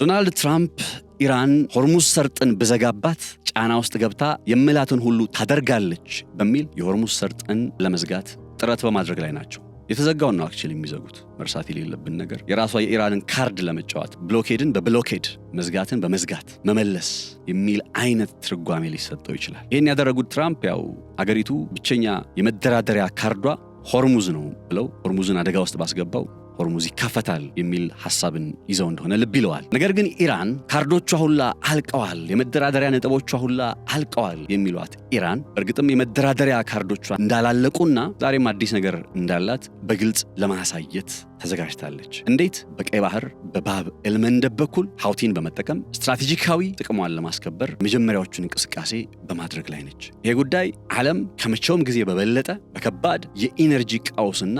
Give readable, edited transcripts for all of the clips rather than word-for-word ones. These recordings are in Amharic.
ዶናልድ ትራምፕ ኢራን ሆርሙዝ ሰርጥን በዘጋባት ጫና ውስጥ ገብታ የምላትን ሁሉ ታደርጋለች በሚል የሆርሙዝ ሰርጥን ለመዝጋት ጥረት በማድረግ ላይ ናቸው። የተዘጋው ነው አክቹሊ የሚዘጉት። መርሳት የሌለብን ነገር የራሷ የኢራንን ካርድ ለመጫወት ብሎኬድን በብሎኬድ መዝጋትን በመዝጋት መመለስ የሚል አይነት ትርጓሜ ሊሰጠው ይችላል። ይህን ያደረጉት ትራምፕ ያው አገሪቱ ብቸኛ የመደራደሪያ ካርዷ ሆርሙዝ ነው ብለው ሆርሙዝን አደጋ ውስጥ ባስገባው ሆርሙዝ ይከፈታል የሚል ሐሳብን ይዘው እንደሆነ ልብ ይለዋል። ነገር ግን ኢራን ካርዶቿ ሁላ አልቀዋል፣ የመደራደሪያ ነጥቦቿ ሁላ አልቀዋል የሚሏት ኢራን በእርግጥም የመደራደሪያ ካርዶቿ እንዳላለቁና ዛሬም አዲስ ነገር እንዳላት በግልጽ ለማሳየት ተዘጋጅታለች። እንዴት? በቀይ ባህር በባብ ኤልመንደብ በኩል ሀውቲን በመጠቀም ስትራቴጂካዊ ጥቅሟን ለማስከበር መጀመሪያዎቹን እንቅስቃሴ በማድረግ ላይ ነች። ይሄ ጉዳይ ዓለም ከመቼውም ጊዜ በበለጠ በከባድ የኢነርጂ ቀውስና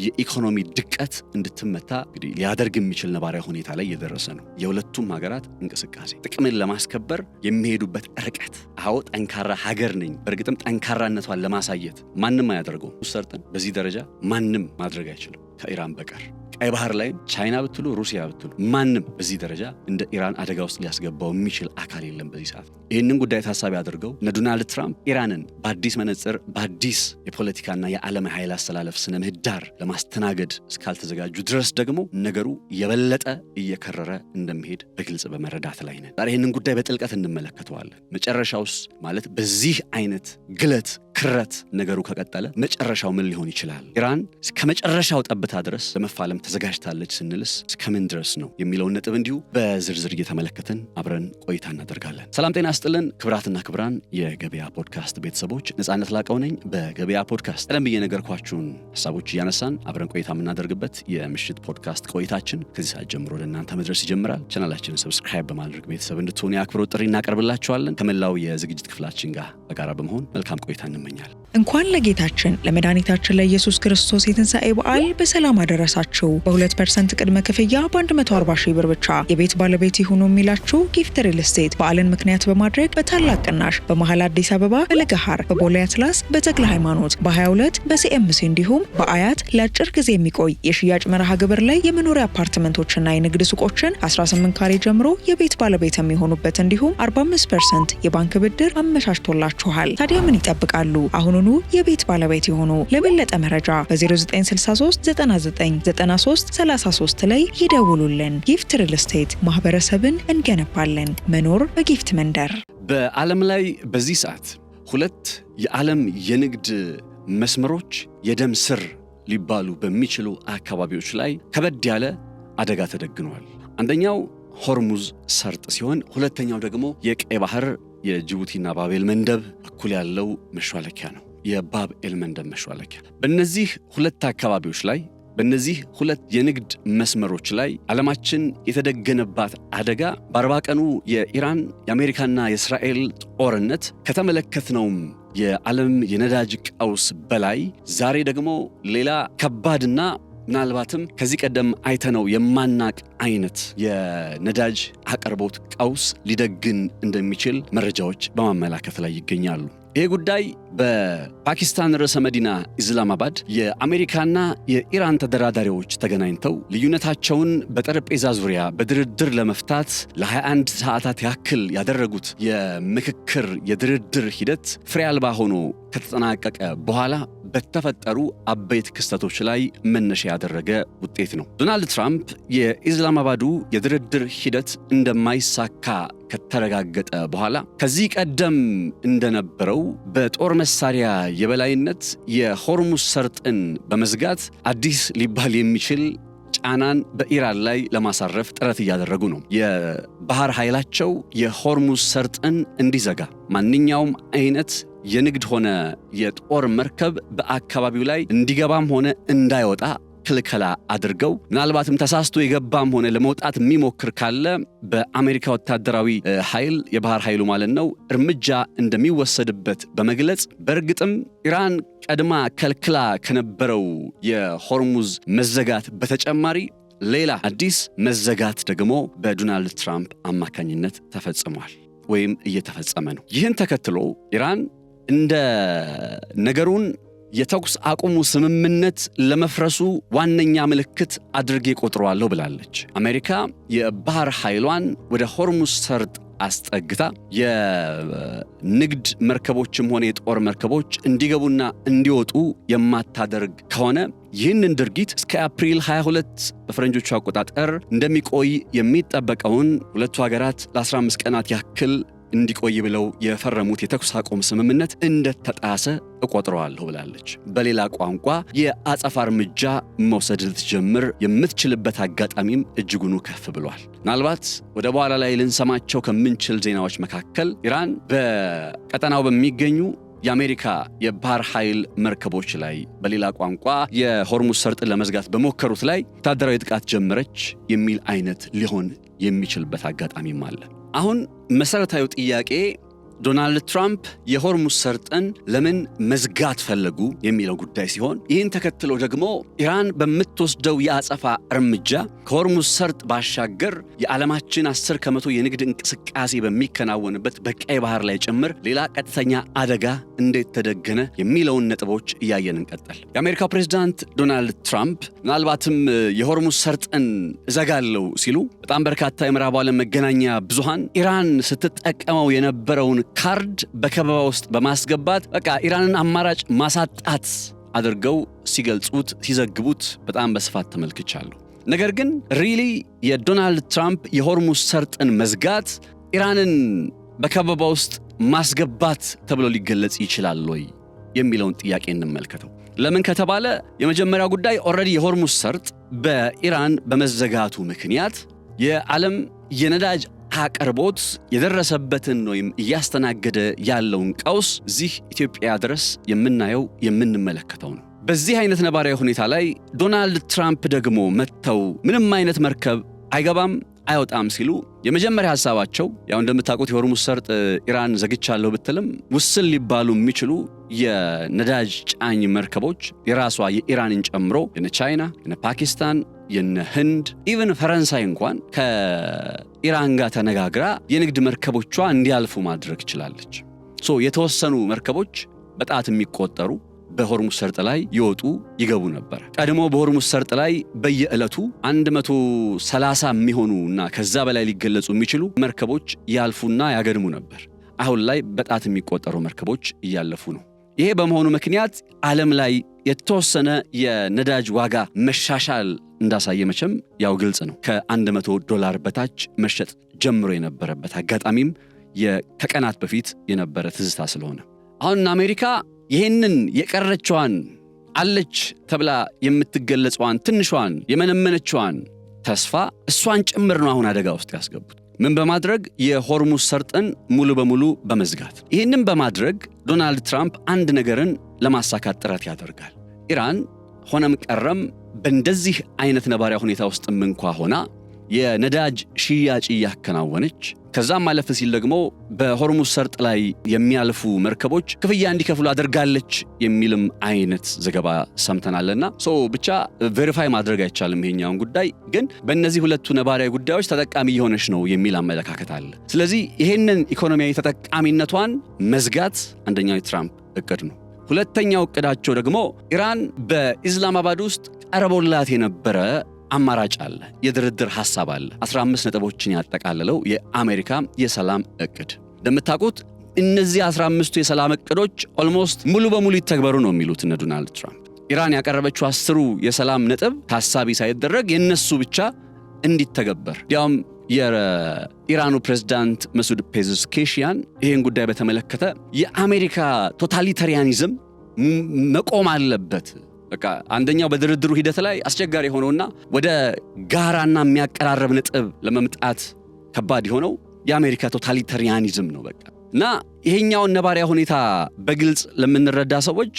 የኢኮኖሚ ድቀት እንድትመታ እንግዲህ ሊያደርግ የሚችል ነባራዊ ሁኔታ ላይ እየደረሰ ነው። የሁለቱም ሀገራት እንቅስቃሴ ጥቅምን ለማስከበር የሚሄዱበት ርቀት አዎ ጠንካራ ሀገር ነኝ በእርግጥም ጠንካራነቷን ለማሳየት ማንም አያደርገው። ሰርጠን በዚህ ደረጃ ማንም ማድረግ አይችልም ከኢራን በቀር። ቀይ ባህር ላይ ቻይና ብትሉ ሩሲያ ብትሉ ማንም በዚህ ደረጃ እንደ ኢራን አደጋ ውስጥ ሊያስገባው የሚችል አካል የለም በዚህ ሰዓት። ይህንን ጉዳይ ታሳቢ አድርገው ዶናልድ ትራምፕ ኢራንን በአዲስ መነጽር በአዲስ የፖለቲካና የዓለም ኃይል አስተላለፍ ስነ ምህዳር ለማስተናገድ እስካልተዘጋጁ ድረስ ደግሞ ነገሩ የበለጠ እየከረረ እንደሚሄድ በግልጽ በመረዳት ላይ ነን። ዛሬ ይህንን ጉዳይ በጥልቀት እንመለከተዋለን። መጨረሻውስ ማለት በዚህ አይነት ግለት ክረት ነገሩ ከቀጠለ መጨረሻው ምን ሊሆን ይችላል? ኢራን እስከ መጨረሻው ጠብታ ድረስ ለመፋለም ተዘጋጅታለች ስንልስ እስከምን ድረስ ነው የሚለውን ነጥብ እንዲሁ በዝርዝር እየተመለከትን አብረን ቆይታ እናደርጋለን። ሰላም ጤና ይስጥልን ክብራትና ክብራን የገበያ ፖድካስት ቤተሰቦች፣ ነጻነት ላቀው ነኝ። በገበያ ፖድካስት ቀደም ብዬ ነገርኳችሁን ሐሳቦች እያነሳን አብረን ቆይታ የምናደርግበት የምሽት ፖድካስት ቆይታችን ከዚህ ሰዓት ጀምሮ ለእናንተ መድረስ ይጀምራል። ቻናላችንን ሰብስክራይብ በማድረግ ቤተሰብ እንድትሆኑ የአክብሮት ጥሪ እናቀርብላችኋለን። ከመላው የዝግጅት ክፍላችን ጋር በጋራ በመሆን መልካም ቆይታ እንመኛለን። እንኳን ለጌታችን ለመድኃኒታችን ለኢየሱስ ክርስቶስ የትንሣኤ በዓል በሰላም አደረሳችሁ። በ2% ቅድመ ክፍያ በ140 ሺህ ብር ብቻ የቤት ባለቤት ይሁኑ የሚላችሁ ጊፍት ሪል ስቴት በዓልን ምክንያት በማድረግ በታላቅ ቅናሽ በመሃል አዲስ አበባ በለገሃር በቦሌ አትላስ በተክለ ሃይማኖት በ22 በሲኤምሲ እንዲሁም በአያት ለአጭር ጊዜ የሚቆይ የሽያጭ መርሃ ግብር ላይ የመኖሪያ አፓርትመንቶችና የንግድ ሱቆችን 18 ካሬ ጀምሮ የቤት ባለቤት የሚሆኑበት እንዲሁም 45% የባንክ ብድር አመቻችቶላችኋል። ታዲያ ምን ይጠብቃሉ? አሁኑኑ የቤት ባለቤት የሆኑ። ለበለጠ መረጃ በ0963 9993 33 ላይ ይደውሉልን። ጊፍት ሪል ስቴት ማህበረሰብን እንገነባለን። መኖር በጊፍት መንደር። በዓለም ላይ በዚህ ሰዓት ሁለት የዓለም የንግድ መስመሮች የደም ስር ሊባሉ በሚችሉ አካባቢዎች ላይ ከበድ ያለ አደጋ ተደግኗል። አንደኛው ሆርሙዝ ሰርጥ ሲሆን ሁለተኛው ደግሞ የቀይ ባህር የጅቡቲና ባቤል መንደብ እኩል ያለው መሿለኪያ ነው። የባቤል መንደብ መሿለኪያ። በእነዚህ ሁለት አካባቢዎች ላይ በእነዚህ ሁለት የንግድ መስመሮች ላይ ዓለማችን የተደገነባት አደጋ በ40 ቀኑ የኢራን የአሜሪካና የእስራኤል ጦርነት ከተመለከትነውም የዓለም የነዳጅ ቀውስ በላይ ዛሬ ደግሞ ሌላ ከባድና ምናልባትም ከዚህ ቀደም አይተነው የማናቅ አይነት የነዳጅ አቅርቦት ቀውስ ሊደግን እንደሚችል መረጃዎች በማመላከት ላይ ይገኛሉ። ይህ ጉዳይ በፓኪስታን ርዕሰ መዲና ኢስላማባድ የአሜሪካና የኢራን ተደራዳሪዎች ተገናኝተው ልዩነታቸውን በጠረጴዛ ዙሪያ በድርድር ለመፍታት ለ21 ሰዓታት ያክል ያደረጉት የምክክር የድርድር ሂደት ፍሬ አልባ ሆኖ ከተጠናቀቀ በኋላ በተፈጠሩ አበይት ክስተቶች ላይ መነሻ ያደረገ ውጤት ነው። ዶናልድ ትራምፕ የኢስላማባዱ የድርድር ሂደት እንደማይሳካ ከተረጋገጠ በኋላ ከዚህ ቀደም እንደነበረው በጦር መሳሪያ የበላይነት የሆርሙዝ ሰርጥን በመዝጋት አዲስ ሊባል የሚችል ጫናን በኢራን ላይ ለማሳረፍ ጥረት እያደረጉ ነው። የባህር ኃይላቸው የሆርሙዝ ሰርጥን እንዲዘጋ ማንኛውም አይነት የንግድ ሆነ የጦር መርከብ በአካባቢው ላይ እንዲገባም ሆነ እንዳይወጣ ክልከላ አድርገው ምናልባትም ተሳስቶ የገባም ሆነ ለመውጣት የሚሞክር ካለ በአሜሪካ ወታደራዊ ኃይል የባህር ኃይሉ ማለት ነው እርምጃ እንደሚወሰድበት በመግለጽ በእርግጥም ኢራን ቀድማ ከልክላ ከነበረው የሆርሙዝ መዘጋት በተጨማሪ ሌላ አዲስ መዘጋት ደግሞ በዶናልድ ትራምፕ አማካኝነት ተፈጽሟል ወይም እየተፈጸመ ነው። ይህን ተከትሎ ኢራን እንደ ነገሩን የተኩስ አቁሙ ስምምነት ለመፍረሱ ዋነኛ ምልክት አድርጌ ቆጥረዋለሁ ብላለች። አሜሪካ የባህር ኃይሏን ወደ ሆርሙዝ ሰርጥ አስጠግታ የንግድ መርከቦችም ሆነ የጦር መርከቦች እንዲገቡና እንዲወጡ የማታደርግ ከሆነ ይህንን ድርጊት እስከ አፕሪል 22 በፈረንጆቹ አቆጣጠር እንደሚቆይ የሚጠበቀውን ሁለቱ ሀገራት ለ15 ቀናት ያክል እንዲቆይ ብለው የፈረሙት የተኩስ አቁም ስምምነት እንደተጣሰ እቆጥረዋለሁ ብላለች። በሌላ ቋንቋ የአጸፋ እርምጃ መውሰድ ልትጀምር የምትችልበት አጋጣሚም እጅጉኑ ከፍ ብሏል። ምናልባት ወደ በኋላ ላይ ልንሰማቸው ከምንችል ዜናዎች መካከል ኢራን በቀጠናው በሚገኙ የአሜሪካ የባህር ኃይል መርከቦች ላይ በሌላ ቋንቋ የሆርሙዝ ሰርጥን ለመዝጋት በሞከሩት ላይ ወታደራዊ ጥቃት ጀመረች የሚል አይነት ሊሆን የሚችልበት አጋጣሚም አለ። አሁን መሰረታዊ ጥያቄ ዶናልድ ትራምፕ የሆርሙዝ ሰርጥን ለምን መዝጋት ፈለጉ የሚለው ጉዳይ ሲሆን ይህን ተከትሎ ደግሞ ኢራን በምትወስደው የአጸፋ እርምጃ ከሆርሙዝ ሰርጥ ባሻገር የዓለማችን 10% የንግድ እንቅስቃሴ በሚከናወንበት በቀይ ባህር ላይ ጭምር ሌላ ቀጥተኛ አደጋ እንዴት ተደገነ የሚለውን ነጥቦች እያየን እንቀጥል። የአሜሪካው ፕሬዝዳንት ዶናልድ ትራምፕ ምናልባትም የሆርሙዝ ሰርጥን እዘጋለሁ ሲሉ በጣም በርካታ የምዕራቡ ዓለም መገናኛ ብዙሃን ኢራን ስትጠቀመው የነበረውን ካርድ በከበባ ውስጥ በማስገባት በቃ ኢራንን አማራጭ ማሳጣት አድርገው ሲገልጹት ሲዘግቡት በጣም በስፋት ተመልክቻለሁ። ነገር ግን ሪሊ የዶናልድ ትራምፕ የሆርሙዝ ሰርጥን መዝጋት ኢራንን በከበባ ውስጥ ማስገባት ተብሎ ሊገለጽ ይችላል ወይ የሚለውን ጥያቄ እንመልከተው። ለምን ከተባለ የመጀመሪያው ጉዳይ ኦልሬዲ የሆርሙዝ ሰርጥ በኢራን በመዘጋቱ ምክንያት የዓለም የነዳጅ አቅርቦት የደረሰበትን ወይም እያስተናገደ ያለውን ቀውስ እዚህ ኢትዮጵያ ድረስ የምናየው የምንመለከተው ነው። በዚህ አይነት ነባራዊ ሁኔታ ላይ ዶናልድ ትራምፕ ደግሞ መጥተው ምንም አይነት መርከብ አይገባም አይወጣም ሲሉ የመጀመሪያ ሐሳባቸው ያው እንደምታውቁት የሆርሙዝ ሰርጥ ኢራን ዘግቻለሁ ብትልም ውስን ሊባሉ የሚችሉ የነዳጅ ጫኝ መርከቦች የራሷ የኢራንን ጨምሮ የነ ቻይና የነ ፓኪስታን የነ ህንድ ኢቭን ፈረንሳይ እንኳን ከኢራን ጋር ተነጋግራ የንግድ መርከቦቿ እንዲያልፉ ማድረግ ይችላለች። የተወሰኑ መርከቦች በጣት የሚቆጠሩ በሆርሙዝ ሰርጥ ላይ ይወጡ ይገቡ ነበር። ቀድሞ በሆርሙዝ ሰርጥ ላይ በየዕለቱ 130 የሚሆኑና ከዛ በላይ ሊገለጹ የሚችሉ መርከቦች ያልፉና ያገድሙ ነበር። አሁን ላይ በጣት የሚቆጠሩ መርከቦች እያለፉ ነው። ይሄ በመሆኑ ምክንያት ዓለም ላይ የተወሰነ የነዳጅ ዋጋ መሻሻል እንዳሳየ መቼም ያው ግልጽ ነው። $100 በታች መሸጥ ጀምሮ የነበረበት አጋጣሚም ከቀናት በፊት የነበረ ትዝታ ስለሆነ አሁን አሜሪካ ይህንን የቀረችዋን አለች ተብላ የምትገለጸዋን ትንሿን የመነመነችዋን ተስፋ እሷን ጭምር ነው አሁን አደጋ ውስጥ ያስገቡት። ምን በማድረግ የሆርሙዝ ሰርጥን ሙሉ በሙሉ በመዝጋት። ይህንን በማድረግ ዶናልድ ትራምፕ አንድ ነገርን ለማሳካት ጥረት ያደርጋል። ኢራን ሆነም ቀረም በእንደዚህ አይነት ነባሪያ ሁኔታ ውስጥም እንኳ ሆና የነዳጅ ሽያጭ እያከናወነች ከዛም ማለፍ ሲል ደግሞ በሆርሙዝ ሰርጥ ላይ የሚያልፉ መርከቦች ክፍያ እንዲከፍሉ አድርጋለች የሚልም አይነት ዘገባ ሰምተናልና ብቻ ቬሪፋይ ማድረግ አይቻልም ይሄኛውን ጉዳይ። ግን በእነዚህ ሁለቱ ነባሪያዊ ጉዳዮች ተጠቃሚ የሆነች ነው የሚል አመለካከት አለ። ስለዚህ ይሄንን ኢኮኖሚያዊ ተጠቃሚነቷን መዝጋት አንደኛው የትራምፕ እቅድ ነው። ሁለተኛው እቅዳቸው ደግሞ ኢራን በኢስላማባድ ውስጥ ቀርቦላት የነበረ አማራጭ አለ፣ የድርድር ሐሳብ አለ። 15 ነጥቦችን ያጠቃለለው የአሜሪካ የሰላም እቅድ። እንደምታውቁት እነዚህ 15ቱ የሰላም እቅዶች ኦልሞስት ሙሉ በሙሉ ይተግበሩ ነው የሚሉት እነ ዶናልድ ትራምፕ። ኢራን ያቀረበችው 10ሩ የሰላም ነጥብ ታሳቢ ሳይደረግ የነሱ ብቻ እንዲተገበር ያውም የኢራኑ ፕሬዝዳንት መሱድ ፔዜሽኪያን ይህን ጉዳይ በተመለከተ የአሜሪካ ቶታሊታሪያኒዝም መቆም አለበት። በቃ አንደኛው በድርድሩ ሂደት ላይ አስቸጋሪ ሆኖና ወደ ጋራና የሚያቀራረብ ነጥብ ለመምጣት ከባድ ሆነው የአሜሪካ ቶታሊታሪያኒዝም ነው በቃ። እና ይሄኛውን ነባሪያ ሁኔታ በግልጽ ለምንረዳ ሰዎች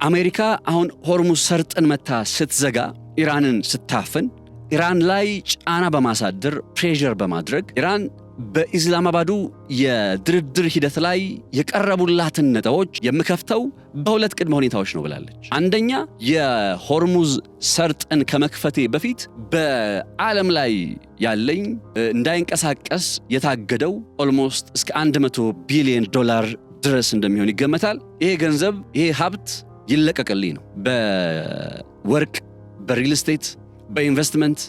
አሜሪካ አሁን ሆርሙዝ ሰርጥን መታ ስትዘጋ፣ ኢራንን ስታፍን፣ ኢራን ላይ ጫና በማሳደር ፕሬሸር በማድረግ ኢራን በኢስላማባዱ የድርድር ሂደት ላይ የቀረቡላትን ነጥቦች የምከፍተው በሁለት ቅድመ ሁኔታዎች ነው ብላለች። አንደኛ የሆርሙዝ ሰርጥን ከመክፈቴ በፊት በዓለም ላይ ያለኝ እንዳይንቀሳቀስ የታገደው ኦልሞስት እስከ $100 ቢሊዮን ድረስ እንደሚሆን ይገመታል። ይሄ ገንዘብ ይሄ ሀብት ይለቀቅልኝ ነው። በወርቅ፣ በሪል ስቴት፣ በኢንቨስትመንት፣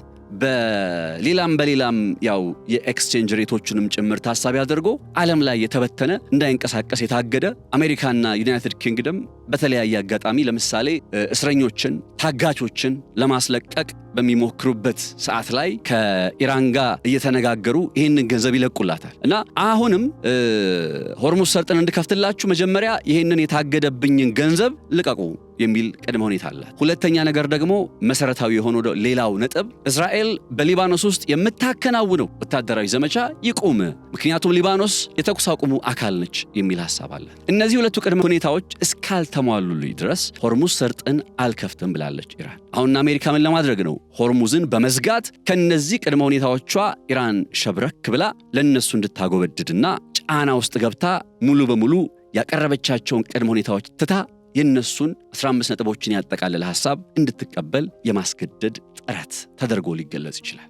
በሌላም ያው የኤክስቼንጅ ሬቶችንም ጭምር ታሳቢ አድርጎ ዓለም ላይ የተበተነ እንዳይንቀሳቀስ የታገደ አሜሪካና ዩናይትድ ኪንግደም በተለያየ አጋጣሚ ለምሳሌ እስረኞችን፣ ታጋቾችን ለማስለቀቅ በሚሞክሩበት ሰዓት ላይ ከኢራን ጋር እየተነጋገሩ ይህንን ገንዘብ ይለቁላታል እና አሁንም ሆርሙዝ ሰርጥን እንድከፍትላችሁ መጀመሪያ ይህንን የታገደብኝን ገንዘብ ልቀቁ የሚል ቅድመ ሁኔታ አለ። ሁለተኛ ነገር ደግሞ መሰረታዊ የሆነው ሌላው ነጥብ እስራኤል በሊባኖስ ውስጥ የምታከናውነው ወታደራዊ ዘመቻ ይቁም፣ ምክንያቱም ሊባኖስ የተኩስ አቁሙ አካል ነች የሚል ሐሳብ አለ። እነዚህ ሁለቱ ቅድመ ሁኔታዎች እስካልተሟሉልኝ ድረስ ሆርሙዝ ሰርጥን አልከፍትም ብላለች ኢራን። አሁን አሜሪካ ምን ለማድረግ ነው? ሆርሙዝን በመዝጋት ከነዚህ ቅድመ ሁኔታዎቿ ኢራን ሸብረክ ብላ ለነሱ እንድታጎበድድና ጫና ውስጥ ገብታ ሙሉ በሙሉ ያቀረበቻቸውን ቅድመ ሁኔታዎች ትታ የነሱን 15 ነጥቦችን ያጠቃለለ ሐሳብ እንድትቀበል የማስገደድ ጥረት ተደርጎ ሊገለጽ ይችላል።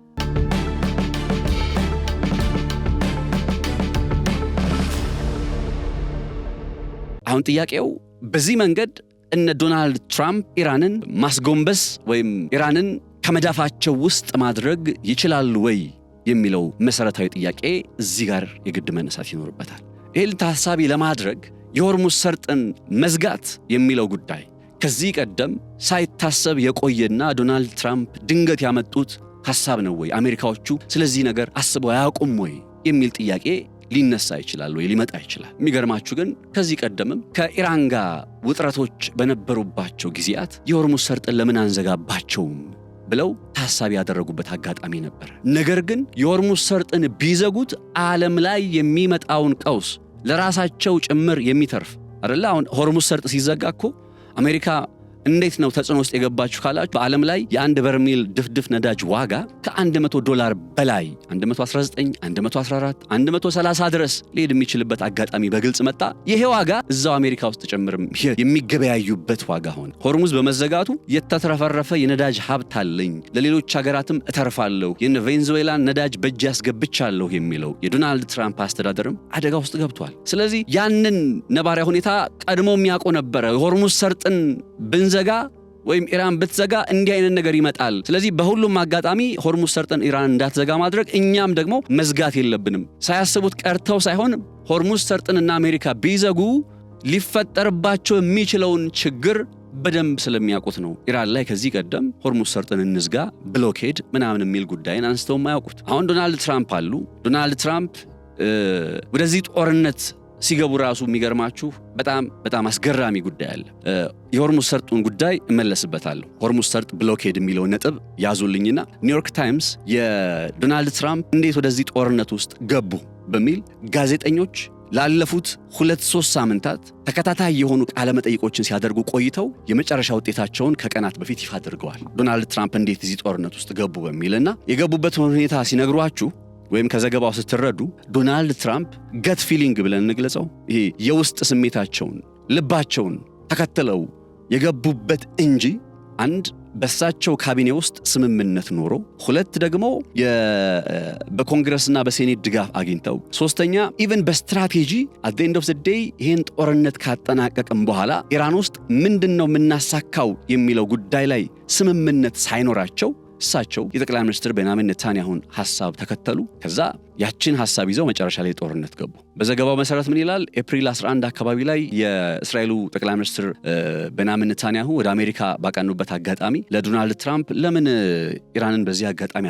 አሁን ጥያቄው በዚህ መንገድ እነ ዶናልድ ትራምፕ ኢራንን ማስጎንበስ ወይም ኢራንን ከመዳፋቸው ውስጥ ማድረግ ይችላሉ ወይ የሚለው መሰረታዊ ጥያቄ እዚህ ጋር የግድ መነሳት ይኖርበታል። ይህን ታሳቢ ለማድረግ የሆርሙዝ ሰርጥን መዝጋት የሚለው ጉዳይ ከዚህ ቀደም ሳይታሰብ የቆየና ዶናልድ ትራምፕ ድንገት ያመጡት ሐሳብ ነው ወይ? አሜሪካዎቹ ስለዚህ ነገር አስበው አያውቁም ወይ የሚል ጥያቄ ሊነሳ ይችላል ወይ ሊመጣ ይችላል። የሚገርማችሁ ግን ከዚህ ቀደምም ከኢራን ጋር ውጥረቶች በነበሩባቸው ጊዜያት የሆርሙዝ ሰርጥን ለምን አንዘጋባቸውም ብለው ታሳቢ ያደረጉበት አጋጣሚ ነበር። ነገር ግን የሆርሙዝ ሰርጥን ቢዘጉት ዓለም ላይ የሚመጣውን ቀውስ ለራሳቸው ጭምር የሚተርፍ አይደለ? አሁን ሆርሙዝ ሰርጥ ሲዘጋ እኮ አሜሪካ እንዴት ነው ተጽዕኖ ውስጥ የገባችሁ ካላችሁ በዓለም ላይ የአንድ በርሜል ድፍድፍ ነዳጅ ዋጋ ከ$100 በላይ 119፣ 114፣ 130 ድረስ ሊሄድ የሚችልበት አጋጣሚ በግልጽ መጣ። ይሄ ዋጋ እዛው አሜሪካ ውስጥ ጭምርም የሚገበያዩበት ዋጋ ሆነ። ሆርሙዝ በመዘጋቱ የተትረፈረፈ የነዳጅ ሀብት አለኝ፣ ለሌሎች ሀገራትም እተርፋለሁ፣ የቬንዙዌላን ነዳጅ በእጅ ያስገብቻለሁ የሚለው የዶናልድ ትራምፕ አስተዳደርም አደጋ ውስጥ ገብቷል። ስለዚህ ያንን ነባሪያ ሁኔታ ቀድሞ የሚያውቁ ነበረ። ሆርሙዝ ሰርጥን ብንዘጋ ወይም ኢራን ብትዘጋ እንዲህ አይነት ነገር ይመጣል። ስለዚህ በሁሉም አጋጣሚ ሆርሙዝ ሰርጥን ኢራን እንዳትዘጋ ማድረግ፣ እኛም ደግሞ መዝጋት የለብንም። ሳያስቡት ቀርተው ሳይሆን ሆርሙዝ ሰርጥንና አሜሪካ ቢዘጉ ሊፈጠርባቸው የሚችለውን ችግር በደንብ ስለሚያውቁት ነው ኢራን ላይ ከዚህ ቀደም ሆርሙዝ ሰርጥን እንዝጋ ብሎኬድ ምናምን የሚል ጉዳይን አንስተው የማያውቁት። አሁን ዶናልድ ትራምፕ አሉ። ዶናልድ ትራምፕ ወደዚህ ጦርነት ሲገቡ ራሱ የሚገርማችሁ በጣም አስገራሚ ጉዳይ አለ። የሆርሙዝ ሰርጡን ጉዳይ እመለስበታለሁ። ሆርሙዝ ሰርጥ ብሎኬድ የሚለው ነጥብ ያዙልኝና ኒውዮርክ ታይምስ የዶናልድ ትራምፕ እንዴት ወደዚህ ጦርነት ውስጥ ገቡ በሚል ጋዜጠኞች ላለፉት 2-3 ሳምንታት ተከታታይ የሆኑ ቃለ መጠይቆችን ሲያደርጉ ቆይተው የመጨረሻ ውጤታቸውን ከቀናት በፊት ይፋ አድርገዋል። ዶናልድ ትራምፕ እንዴት እዚህ ጦርነት ውስጥ ገቡ በሚልና የገቡበት ሁኔታ ሲነግሯችሁ ወይም ከዘገባው ስትረዱ ዶናልድ ትራምፕ ገት ፊሊንግ ብለን እንግለጸው፣ ይሄ የውስጥ ስሜታቸውን ልባቸውን ተከትለው የገቡበት እንጂ አንድ በሳቸው ካቢኔ ውስጥ ስምምነት ኖሮ፣ ሁለት ደግሞ በኮንግረስና በሴኔት ድጋፍ አግኝተው፣ ሶስተኛ ኢቨን በስትራቴጂ at the end of the day ይህን ጦርነት ካጠናቀቅም በኋላ ኢራን ውስጥ ምንድነው የምናሳካው የሚለው ጉዳይ ላይ ስምምነት ሳይኖራቸው እሳቸው የጠቅላይ ሚኒስትር ቤንያሚን ኔታንያሁን ሐሳብ ተከተሉ። ከዛ ያችን ሐሳብ ይዘው መጨረሻ ላይ ጦርነት ገቡ። በዘገባው መሰረት ምን ይላል? ኤፕሪል 11 አካባቢ ላይ የእስራኤሉ ጠቅላይ ሚኒስትር ቤንያሚን ኔታንያሁ ወደ አሜሪካ ባቀኑበት አጋጣሚ ለዶናልድ ትራምፕ ለምን ኢራንን በዚህ አጋጣሚ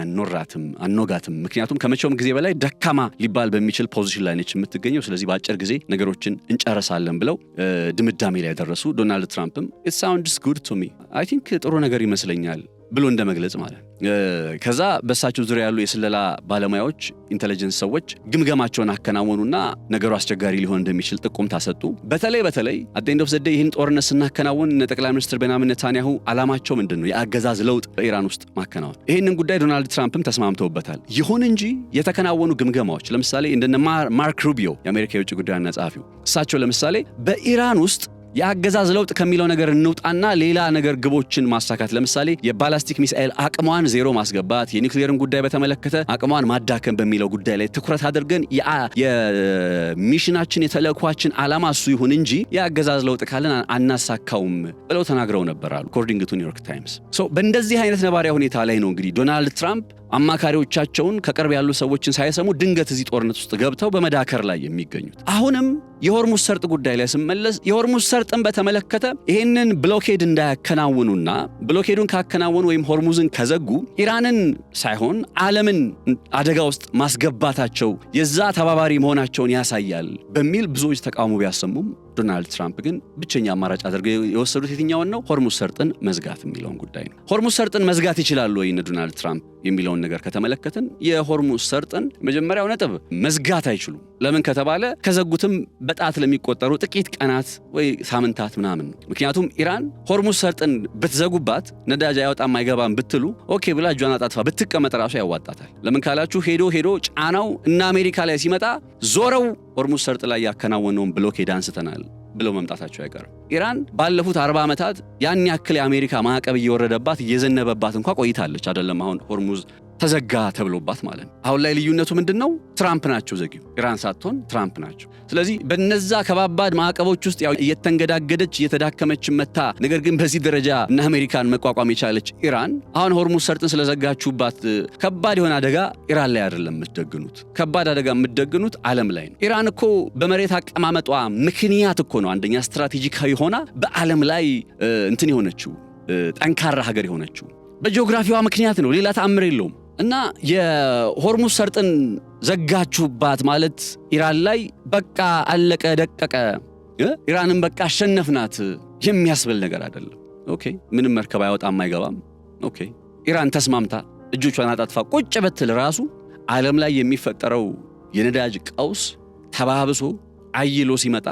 አንወጋትም፣ ምክንያቱም ከመቼውም ጊዜ በላይ ደካማ ሊባል በሚችል ፖዚሽን ላይ ነች የምትገኘው፣ ስለዚህ በአጭር ጊዜ ነገሮችን እንጨርሳለን ብለው ድምዳሜ ላይ ደረሱ። ዶናልድ ትራምፕም it sounds good to me I think ጥሩ ነገር ይመስለኛል ብሎ እንደመግለጽ ማለት። ከዛ በሳቸው ዙሪያ ያሉ የስለላ ባለሙያዎች ኢንተለጀንስ ሰዎች ግምገማቸውን አከናወኑና ነገሩ አስቸጋሪ ሊሆን እንደሚችል ጥቆምታ ሰጡ። በተለይ at the end of the day ይህን ጦርነት ስናከናውን ጠቅላይ ሚኒስትር ቤንያሚን ኔታንያሁ ዓላማቸው ምንድነው? የአገዛዝ ለውጥ በኢራን ውስጥ ማከናወን። ይህንን ጉዳይ ዶናልድ ትራምፕም ተስማምተውበታል። ይሁን እንጂ የተከናወኑ ግምገማዎች ለምሳሌ እንደነ ማርክ ሩቢዮ የአሜሪካ የውጭ ጉዳይ ዋና ጸሐፊው፣ እሳቸው ለምሳሌ በኢራን ውስጥ የአገዛዝ ለውጥ ከሚለው ነገር እንውጣና ሌላ ነገር ግቦችን ማሳካት ለምሳሌ የባላስቲክ ሚሳኤል አቅሟን ዜሮ ማስገባት የኒውክሌርን ጉዳይ በተመለከተ አቅሟን ማዳከም በሚለው ጉዳይ ላይ ትኩረት አድርገን የሚሽናችን የተልእኳችን ዓላማ እሱ ይሁን እንጂ የአገዛዝ ለውጥ ካለን አናሳካውም ብለው ተናግረው ነበር አሉ አኮርዲንግ ቱ ኒውዮርክ ታይምስ። በእንደዚህ አይነት ነባሪያ ሁኔታ ላይ ነው እንግዲህ ዶናልድ ትራምፕ አማካሪዎቻቸውን ከቅርብ ያሉ ሰዎችን ሳይሰሙ ድንገት እዚህ ጦርነት ውስጥ ገብተው በመዳከር ላይ የሚገኙት። አሁንም የሆርሙዝ ሰርጥ ጉዳይ ላይ ስመለስ የሆርሙዝ ሰርጥን በተመለከተ ይሄንን ብሎኬድ እንዳያከናውኑና ብሎኬዱን ካከናወኑ ወይም ሆርሙዝን ከዘጉ ኢራንን ሳይሆን ዓለምን አደጋ ውስጥ ማስገባታቸው የዛ ተባባሪ መሆናቸውን ያሳያል በሚል ብዙዎች ተቃውሞ ቢያሰሙም ዶናልድ ትራምፕ ግን ብቸኛ አማራጭ አድርገው የወሰዱት የትኛውን ነው? ሆርሙዝ ሰርጥን መዝጋት የሚለውን ጉዳይ ነው። ሆርሙዝ ሰርጥን መዝጋት ይችላሉ ወይ ዶናልድ ትራምፕ የሚለውን ነገር ከተመለከትን የሆርሙዝ ሰርጥን መጀመሪያው ነጥብ መዝጋት አይችሉም። ለምን ከተባለ ከዘጉትም በጣት ለሚቆጠሩ ጥቂት ቀናት ወይ ሳምንታት ምናምን ነው። ምክንያቱም ኢራን ሆርሙዝ ሰርጥን ብትዘጉባት ነዳጅ አይወጣም አይገባም ብትሉ ኦኬ ብላ እጇን አጣጥፋ ብትቀመጥ ራሱ ያዋጣታል። ለምን ካላችሁ ሄዶ ጫናው እና አሜሪካ ላይ ሲመጣ ዞረው ሆርሙዝ ሰርጥ ላይ ያከናወነውን ብሎኬድ አንስተናል ብለው መምጣታቸው አይቀርም። ኢራን ባለፉት 40 ዓመታት ያን ያክል የአሜሪካ ማዕቀብ እየወረደባት እየዘነበባት እንኳን ቆይታለች አይደለም አሁን ሆርሙዝ ተዘጋ ተብሎባት ማለት ነው። አሁን ላይ ልዩነቱ ምንድነው? ትራምፕ ናቸው ዘጊው፣ ኢራን ሳትሆን ትራምፕ ናቸው። ስለዚህ በነዛ ከባባድ ማዕቀቦች ውስጥ ያው እየተንገዳገደች እየተዳከመች መታ ነገር ግን በዚህ ደረጃ እና አሜሪካን መቋቋም የቻለች ኢራን አሁን ሆርሙዝ ሰርጥን ስለዘጋችሁባት ከባድ የሆነ አደጋ ኢራን ላይ አይደለም የምትደግኑት። ከባድ አደጋ የምትደግኑት ዓለም ላይ ነው። ኢራን እኮ በመሬት አቀማመጧ ምክንያት እኮ ነው አንደኛ ስትራቴጂካዊ ሆና በዓለም ላይ እንትን የሆነችው ጠንካራ ሀገር የሆነችው በጂኦግራፊዋ ምክንያት ነው። ሌላ ተአምር የለውም። እና የሆርሙዝ ሰርጥን ዘጋችሁባት ማለት ኢራን ላይ በቃ አለቀ ደቀቀ ኢራንን በቃ አሸነፍናት የሚያስብል ነገር አይደለም። ኦኬ ምንም መርከብ አይወጣም አይገባም። ኦኬ ኢራን ተስማምታ እጆቿን አጣጥፋ ቁጭ በትል ራሱ ዓለም ላይ የሚፈጠረው የነዳጅ ቀውስ ተባብሶ አይሎ ሲመጣ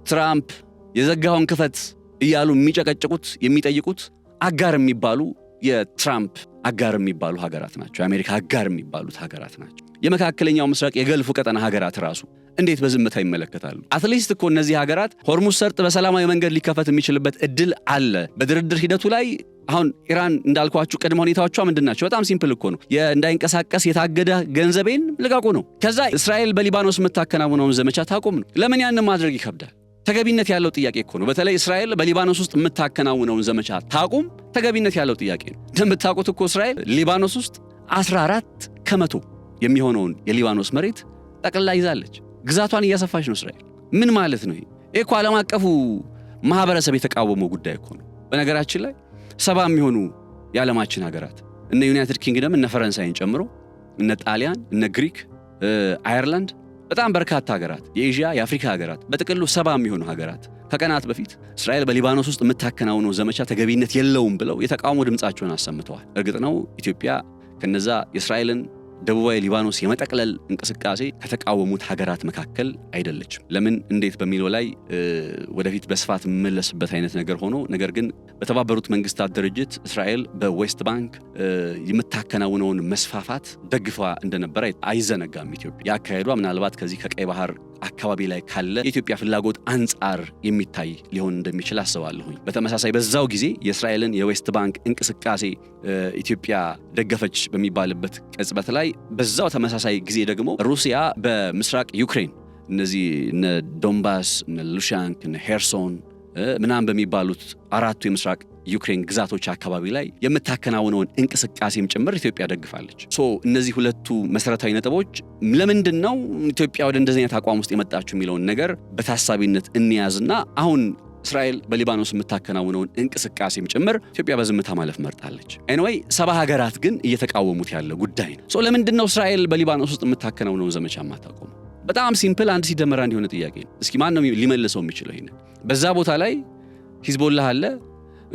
ትራምፕ የዘጋውን ክፈት እያሉ የሚጨቀጭቁት የሚጠይቁት አጋር የሚባሉ የትራምፕ አጋር የሚባሉ ሀገራት ናቸው። የአሜሪካ አጋር የሚባሉት ሀገራት ናቸው። የመካከለኛው ምስራቅ የገልፉ ቀጠና ሀገራት ራሱ እንዴት በዝምታ ይመለከታሉ? አትሊስት እኮ እነዚህ ሀገራት ሆርሙዝ ሰርጥ በሰላማዊ መንገድ ሊከፈት የሚችልበት እድል አለ። በድርድር ሂደቱ ላይ አሁን ኢራን እንዳልኳችሁ ቅድመ ሁኔታዎቿ ምንድናቸው? በጣም ሲምፕል እኮ ነው። እንዳይንቀሳቀስ የታገደ ገንዘቤን ልቀቁ ነው። ከዛ እስራኤል በሊባኖስ የምታከናውነውን ዘመቻ ታቆም ነው። ለምን ያንን ማድረግ ይከብዳል? ተገቢነት ያለው ጥያቄ እኮ ነው። በተለይ እስራኤል በሊባኖስ ውስጥ የምታከናውነውን ዘመቻ ታቁም ተገቢነት ያለው ጥያቄ ነው። እንደምታውቁት እኮ እስራኤል ሊባኖስ ውስጥ 14% የሚሆነውን የሊባኖስ መሬት ጠቅልላ ይዛለች። ግዛቷን እያሰፋች ነው እስራኤል። ምን ማለት ነው? ይሄ እኮ ዓለም አቀፉ ማህበረሰብ የተቃወመው ጉዳይ እኮ ነው። በነገራችን ላይ 70 የሚሆኑ የዓለማችን ሀገራት እነ ዩናይትድ ኪንግደም እነ ፈረንሳይን ጨምሮ እነ ጣሊያን እነ ግሪክ አየርላንድ በጣም በርካታ ሀገራት የኤዥያ የአፍሪካ ሀገራት በጥቅሉ 70 የሚሆኑ ሀገራት ከቀናት በፊት እስራኤል በሊባኖስ ውስጥ የምታከናውነው ዘመቻ ተገቢነት የለውም ብለው የተቃውሞ ድምጻቸውን አሰምተዋል። እርግጥ ነው ኢትዮጵያ ከነዛ የእስራኤልን ደቡባዊ ሊባኖስ የመጠቅለል እንቅስቃሴ ከተቃወሙት ሀገራት መካከል አይደለችም። ለምን እንዴት በሚለው ላይ ወደፊት በስፋት መለስበት አይነት ነገር ሆኖ ነገር ግን በተባበሩት መንግስታት ድርጅት እስራኤል በዌስት ባንክ የምታከናውነውን መስፋፋት ደግፋ እንደነበረ አይዘነጋም። ኢትዮጵያ ያካሄዷ ምናልባት ከዚህ ከቀይ ባህር አካባቢ ላይ ካለ የኢትዮጵያ ፍላጎት አንጻር የሚታይ ሊሆን እንደሚችል አስባለሁኝ። በተመሳሳይ በዛው ጊዜ የእስራኤልን የዌስት ባንክ እንቅስቃሴ ኢትዮጵያ ደገፈች በሚባልበት ቅጽበት ላይ በዛው ተመሳሳይ ጊዜ ደግሞ ሩሲያ በምስራቅ ዩክሬን እነዚህ እነ ዶንባስ እነ ሉሻንክ እነ ሄርሶን ምናምን በሚባሉት አራቱ የምስራቅ ዩክሬን ግዛቶች አካባቢ ላይ የምታከናውነውን እንቅስቃሴም ጭምር ኢትዮጵያ ደግፋለች። እነዚህ ሁለቱ መሰረታዊ ነጥቦች ለምንድን ነው ኢትዮጵያ ወደ እንደዚህ አይነት አቋም ውስጥ የመጣችው የሚለውን ነገር በታሳቢነት እንያዝና አሁን እስራኤል በሊባኖስ የምታከናውነውን እንቅስቃሴም ጭምር ኢትዮጵያ በዝምታ ማለፍ መርጣለች። ኤኒዌይ 70 ሀገራት ግን እየተቃወሙት ያለ ጉዳይ ነው። ለምንድን ነው እስራኤል በሊባኖስ ውስጥ የምታከናውነውን ዘመቻ ማታቆም? በጣም ሲምፕል አንድ ሲደመር አንድ የሆነ ጥያቄ ነው። እስኪ ማን ነው ሊመልሰው የሚችለው? ይሄን በዛ ቦታ ላይ ሂዝቦላህ አለ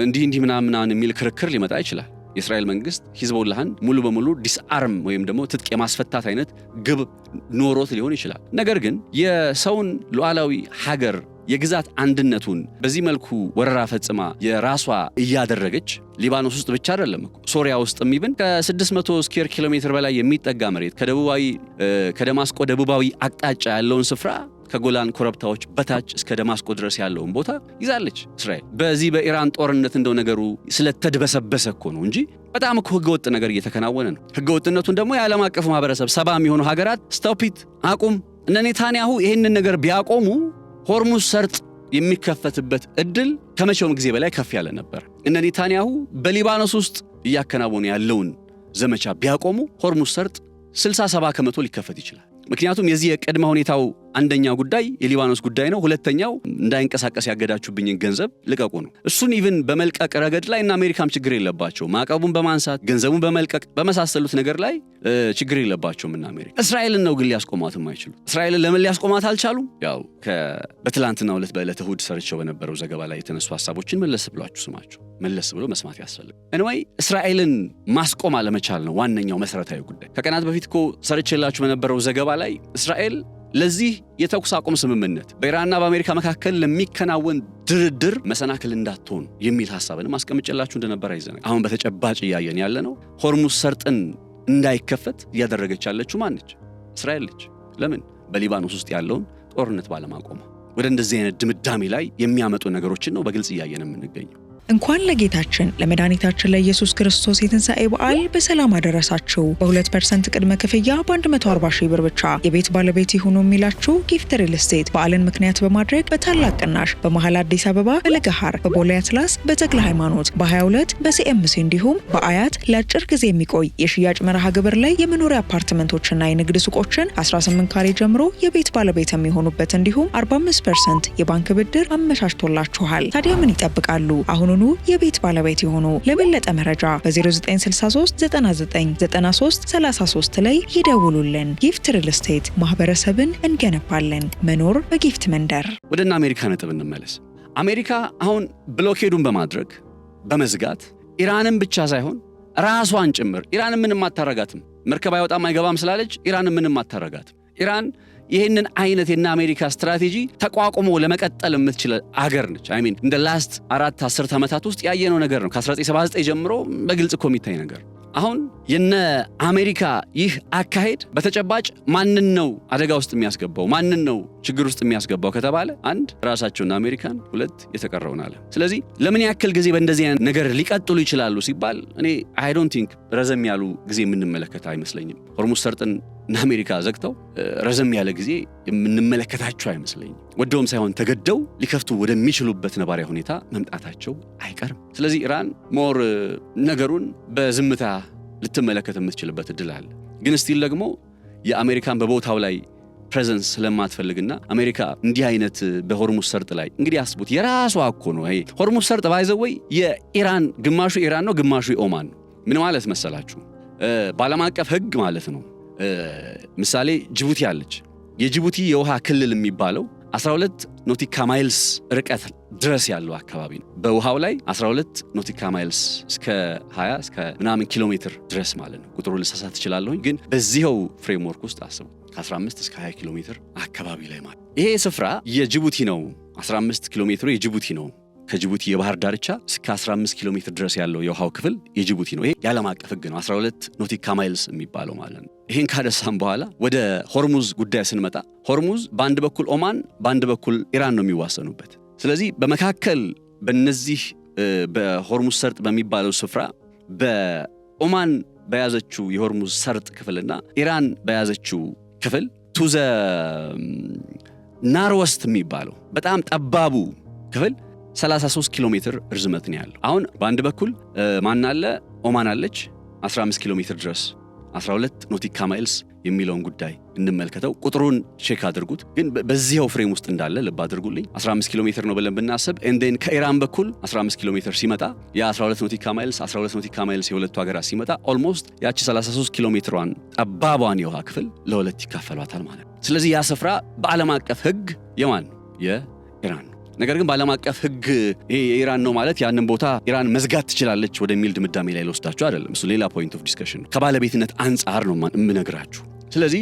እንዲህ ምናምን የሚል ክርክር ሊመጣ ይችላል። የእስራኤል መንግስት ሂዝቦላህን ሙሉ በሙሉ ዲስአርም ወይም ደግሞ ትጥቅ የማስፈታት አይነት ግብ ኖሮት ሊሆን ይችላል። ነገር ግን የሰውን ሉዓላዊ ሀገር የግዛት አንድነቱን በዚህ መልኩ ወረራ ፈጽማ የራሷ እያደረገች ሊባኖስ ውስጥ ብቻ አይደለም እኮ ሶሪያ ውስጥም ይብን ከ600 ስኩዌር ኪሎ ሜትር በላይ የሚጠጋ መሬት ከደማስቆ ደቡባዊ አቅጣጫ ያለውን ስፍራ ከጎላን ኮረብታዎች በታች እስከ ደማስቆ ድረስ ያለውን ቦታ ይዛለች እስራኤል። በዚህ በኢራን ጦርነት እንደው ነገሩ ስለተድበሰበሰ እኮ ነው እንጂ በጣም እኮ ህገወጥ ነገር እየተከናወነ ነው። ህገወጥነቱን ደግሞ የዓለም አቀፉ ማህበረሰብ 70 የሚሆኑ ሀገራት ስቶፕ አቁም። እነ ኔታንያሁ ይህንን ነገር ቢያቆሙ ሆርሙዝ ሰርጥ የሚከፈትበት እድል ከመቼውም ጊዜ በላይ ከፍ ያለ ነበር። እነ ኔታንያሁ በሊባኖስ ውስጥ እያከናወኑ ያለውን ዘመቻ ቢያቆሙ ሆርሙዝ ሰርጥ 60-70 ከመቶ ሊከፈት ይችላል። ምክንያቱም የዚህ የቅድመ ሁኔታው አንደኛው ጉዳይ የሊባኖስ ጉዳይ ነው። ሁለተኛው እንዳይንቀሳቀስ ያገዳችሁብኝን ገንዘብ ልቀቁ ነው። እሱን ኢቭን በመልቀቅ ረገድ ላይ እና አሜሪካም ችግር የለባቸው። ማዕቀቡን በማንሳት ገንዘቡን በመልቀቅ በመሳሰሉት ነገር ላይ ችግር የለባቸውም እና አሜሪካ። እስራኤልን ነው ግን ሊያስቆማት የማይችሉ። እስራኤልን ለምን ሊያስቆማት አልቻሉም? ያው በትላንትናው ዕለት በዕለተ እሑድ ሰርቸው በነበረው ዘገባ ላይ የተነሱ ሐሳቦችን መለስ ብላችሁ ስማችሁ መለስ ብሎ መስማት ያስፈልጋል። anyway እስራኤልን ማስቆም አለመቻል ነው ዋነኛው መሰረታዊ ጉዳይ። ከቀናት በፊት እኮ ሰርቼላችሁ በነበረው ዘገባ ላይ እስራኤል ለዚህ የተኩስ አቁም ስምምነት በኢራንና በአሜሪካ መካከል ለሚከናወን ድርድር መሰናክል እንዳትሆን የሚል ሐሳብንም አስቀምጬላችሁ እንደነበር አይዘነጋ። አሁን በተጨባጭ እያየን ያለነው ሆርሙዝ ሰርጥን እንዳይከፈት እያደረገች ያለችው ማነች? እስራኤል ነች። ለምን? በሊባኖስ ውስጥ ያለውን ጦርነት ባለማቆሟ። ወደ እንደዚህ አይነት ድምዳሜ ላይ የሚያመጡ ነገሮችን ነው በግልጽ እያየን የምንገኘው። እንኳን ለጌታችን ለመድኃኒታችን ለኢየሱስ ክርስቶስ የትንሣኤ በዓል በሰላም አደረሳችሁ። በ2% ቅድመ ክፍያ በ140 ሺህ ብር ብቻ የቤት ባለቤት ይሁኑ የሚላችሁ ጊፍት ሪል ስቴት በዓልን ምክንያት በማድረግ በታላቅ ቅናሽ በመሃል አዲስ አበባ፣ በለገሃር፣ በቦሌ አትላስ፣ በተክለ ሃይማኖት፣ በ22 በሲኤምሲ እንዲሁም በአያት ለአጭር ጊዜ የሚቆይ የሽያጭ መርሃ ግብር ላይ የመኖሪያ አፓርትመንቶችና የንግድ ሱቆችን 18 ካሬ ጀምሮ የቤት ባለቤት የሚሆኑበት እንዲሁም 45% የባንክ ብድር አመቻችቶላችኋል። ታዲያ ምን ይጠብቃሉ? አሁኑ የቤት ባለቤት የሆኑ። ለበለጠ መረጃ በ0963 99 93 33 ላይ ይደውሉልን። ጊፍት ሪል ስቴት ማህበረሰብን እንገነባለን። መኖር በጊፍት መንደር። ወደና አሜሪካ ነጥብ እንመለስ። አሜሪካ አሁን ብሎኬዱን በማድረግ በመዝጋት ኢራንን ብቻ ሳይሆን ራሷን ጭምር ኢራንን ምንም አታረጋትም። መርከብ አይወጣም አይገባም ስላለች ኢራንን ምንም አታረጋትም። ኢራን ይህንን አይነት የና አሜሪካ ስትራቴጂ ተቋቁሞ ለመቀጠል የምትችል አገር ነች። እንደ ላስት 4-10 ዓመታት ውስጥ ያየነው ነገር ነው። ከ1979 ጀምሮ በግልጽ እኮ የሚታይ ነገር። አሁን የነ አሜሪካ ይህ አካሄድ በተጨባጭ ማንን ነው አደጋ ውስጥ የሚያስገባው? ማንን ነው ችግር ውስጥ የሚያስገባው ከተባለ አንድ ራሳቸውና አሜሪካን፣ ሁለት የተቀረውን ዓለም። ስለዚህ ለምን ያክል ጊዜ በእንደዚህ አይነት ነገር ሊቀጥሉ ይችላሉ ሲባል እኔ አይ ዶንት ቲንክ ረዘም ያሉ ጊዜ የምንመለከት አይመስለኝም። ሆርሙዝ ሰርጥን አሜሪካ ዘግተው ረዘም ያለ ጊዜ የምንመለከታቸው አይመስለኝም። ወደውም ሳይሆን ተገደው ሊከፍቱ ወደሚችሉበት ነባሪያ ሁኔታ መምጣታቸው አይቀርም። ስለዚህ ኢራን ሞር ነገሩን በዝምታ ልትመለከት የምትችልበት እድል አለ። ግን ስቲል ደግሞ የአሜሪካን በቦታው ላይ ፕሬዘንስ ስለማትፈልግና አሜሪካ እንዲህ አይነት በሆርሙዝ ሰርጥ ላይ እንግዲህ አስቡት፣ የራሷ እኮ ነው ይሄ ሆርሙዝ ሰርጥ ባይዘወይ የኢራን ግማሹ ኢራን ነው፣ ግማሹ ኦማን ነው። ምን ማለት መሰላችሁ? በዓለም አቀፍ ሕግ ማለት ነው። ምሳሌ ጅቡቲ አለች። የጅቡቲ የውሃ ክልል የሚባለው 12 ኖቲካ ማይልስ ርቀት ድረስ ያለው አካባቢ ነው። በውሃው ላይ 12 ኖቲካ ማይልስ እስከ 20 እስከ ምናምን ኪሎ ሜትር ድረስ ማለት ነው። ቁጥሩ ልሳሳት እችላለሁኝ፣ ግን በዚህው ፍሬምወርክ ውስጥ አስቡ። ከ15 እስከ 20 ኪሎ ሜትር አካባቢ ላይ ማለት ይሄ ስፍራ የጅቡቲ ነው። 15 ኪሎ ሜትሩ የጅቡቲ ነው። ከጅቡቲ የባህር ዳርቻ እስከ 15 ኪሎ ሜትር ድረስ ያለው የውሃው ክፍል የጅቡቲ ነው። ይሄ የዓለም አቀፍ ሕግ ነው። 12 ኖቲካ ማይልስ የሚባለው ማለት ነው። ይሄን ካደሳም በኋላ ወደ ሆርሙዝ ጉዳይ ስንመጣ ሆርሙዝ በአንድ በኩል ኦማን፣ በአንድ በኩል ኢራን ነው የሚዋሰኑበት። ስለዚህ በመካከል በእነዚህ በሆርሙዝ ሰርጥ በሚባለው ስፍራ በኦማን በያዘችው የሆርሙዝ ሰርጥ ክፍልና ኢራን በያዘችው ክፍል ቱዘ ናርወስት የሚባለው በጣም ጠባቡ ክፍል 33 ኪሎ ሜትር ርዝመት ነው ያለው። አሁን በአንድ በኩል ማን አለ? ኦማን አለች 15 ኪሎ ሜትር ድረስ 12 ኖቲካ ማይልስ የሚለውን ጉዳይ እንመልከተው። ቁጥሩን ቼክ አድርጉት፣ ግን በዚህው ፍሬም ውስጥ እንዳለ ልብ አድርጉልኝ። 15 ኪሎ ሜትር ነው ብለን ብናስብ ኤንዴን ከኢራን በኩል 15 ኪሎ ሜትር ሲመጣ የ12 ኖቲካ ማይልስ 12 ኖቲካ ማይልስ የሁለቱ ሀገራት ሲመጣ ኦልሞስት ያቺ 33 ኪሎ ሜትሯን ጠባቧን የውሃ ክፍል ለሁለት ይካፈሏታል ማለት ነው። ስለዚህ ያ ስፍራ በዓለም አቀፍ ሕግ የማን? የኢራን። ነገር ግን በዓለም አቀፍ ሕግ ይሄ የኢራን ነው ማለት ያንን ቦታ ኢራን መዝጋት ትችላለች ወደሚል ድምዳሜ ላይ ልወስዳችሁ አይደለም። እሱ ሌላ ፖይንት ኦፍ ዲስከሽን ነው። ከባለቤትነት አንጻር ነው የምነግራችሁ። ስለዚህ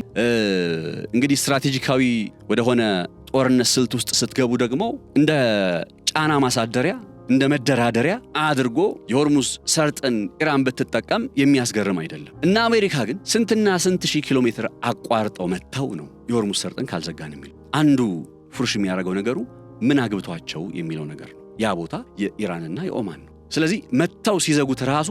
እንግዲህ ስትራቴጂካዊ ወደሆነ ጦርነት ስልት ውስጥ ስትገቡ ደግሞ እንደ ጫና ማሳደሪያ እንደ መደራደሪያ አድርጎ የሆርሙዝ ሰርጥን ኢራን ብትጠቀም የሚያስገርም አይደለም። እና አሜሪካ ግን ስንትና ስንት ሺህ ኪሎ ሜትር አቋርጠው መተው ነው የሆርሙዝ ሰርጥን ካልዘጋን የሚል አንዱ ፉርሽ የሚያደርገው ነገሩ ምን አግብቷቸው የሚለው ነገር ነው። ያ ቦታ የኢራንና የኦማን ነው። ስለዚህ መተው ሲዘጉት ራሱ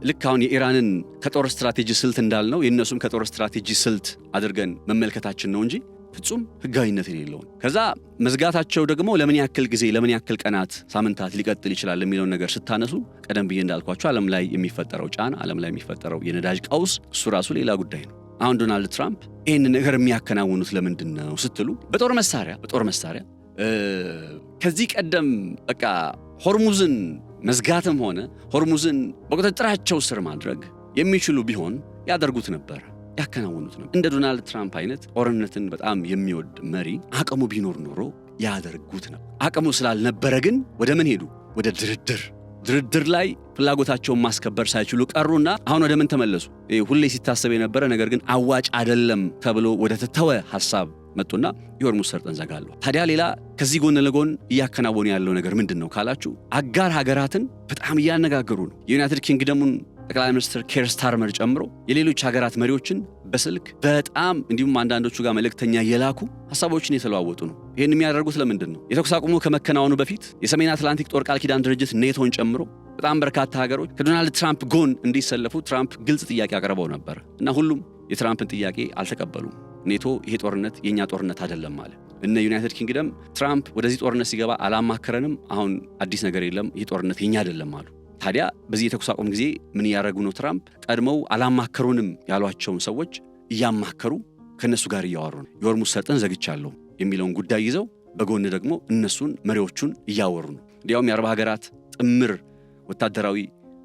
ልክ አሁን የኢራንን ከጦር ስትራቴጂ ስልት እንዳልነው የእነሱም ከጦር ስትራቴጂ ስልት አድርገን መመልከታችን ነው እንጂ ፍጹም ህጋዊነት የሌለው። ከዛ መዝጋታቸው ደግሞ ለምን ያክል ጊዜ ለምን ያክል ቀናት ሳምንታት ሊቀጥል ይችላል የሚለው ነገር ስታነሱ ቀደም ብዬ እንዳልኳቸው ዓለም ላይ የሚፈጠረው ጫና፣ ዓለም ላይ የሚፈጠረው የነዳጅ ቀውስ እሱ ራሱ ሌላ ጉዳይ ነው። አሁን ዶናልድ ትራምፕ ይህን ነገር የሚያከናውኑት ለምንድን ነው ስትሉ በጦር መሳሪያ ከዚህ ቀደም በቃ ሆርሙዝን መዝጋትም ሆነ ሆርሙዝን በቁጥጥራቸው ስር ማድረግ የሚችሉ ቢሆን ያደርጉት ነበር፣ ያከናውኑት ነበር። እንደ ዶናልድ ትራምፕ አይነት ጦርነትን በጣም የሚወድ መሪ አቅሙ ቢኖር ኖሮ ያደርጉት ነበር። አቅሙ ስላልነበረ ግን ወደ ምን ሄዱ? ወደ ድርድር ላይ ፍላጎታቸውን ማስከበር ሳይችሉ ቀሩና አሁን ወደ ምን ተመለሱ? ሁሌ ሲታሰብ የነበረ ነገር ግን አዋጭ አይደለም ተብሎ ወደ ተተወ ሐሳብ መጡና የሆርሙዝ ሰርጥን ዘጋሉ። ታዲያ ሌላ ከዚህ ጎን ለጎን እያከናወኑ ያለው ነገር ምንድነው ካላችሁ አጋር ሀገራትን በጣም እያነጋገሩ ነው። የዩናይትድ ኪንግደሙን ጠቅላይ ሚኒስትር ኬር ስታርመር ጨምሮ የሌሎች ሀገራት መሪዎችን በስልክ በጣም እንዲሁም አንዳንዶቹ ጋር መልእክተኛ የላኩ ሐሳቦችን የተለዋወጡ ነው። ይህን የሚያደርጉት ለምንድን ነው? የተኩስ አቁሙ ከመከናወኑ በፊት የሰሜን አትላንቲክ ጦር ቃል ኪዳን ድርጅት ኔቶን ጨምሮ በጣም በርካታ ሀገሮች ከዶናልድ ትራምፕ ጎን እንዲሰለፉ ትራምፕ ግልጽ ጥያቄ አቅርበው ነበር እና ሁሉም የትራምፕን ጥያቄ አልተቀበሉም። ኔቶ ይሄ ጦርነት የኛ ጦርነት አይደለም ማለት እነ ዩናይትድ ኪንግደም ትራምፕ ወደዚህ ጦርነት ሲገባ አላማከረንም፣ አሁን አዲስ ነገር የለም፣ ይሄ ጦርነት የኛ አይደለም አሉ። ታዲያ በዚህ የተኩስ አቁም ጊዜ ምን ያደረጉ ነው? ትራምፕ ቀድመው አላማከሩንም ያሏቸውን ሰዎች እያማከሩ ከነሱ ጋር እያወሩ ነው። የሆርሙዝ ሰርጥን ዘግቻለሁ የሚለውን ጉዳይ ይዘው በጎን ደግሞ እነሱን መሪዎቹን እያወሩ ነው። እንዲያውም የአረብ ሀገራት ጥምር ወታደራዊ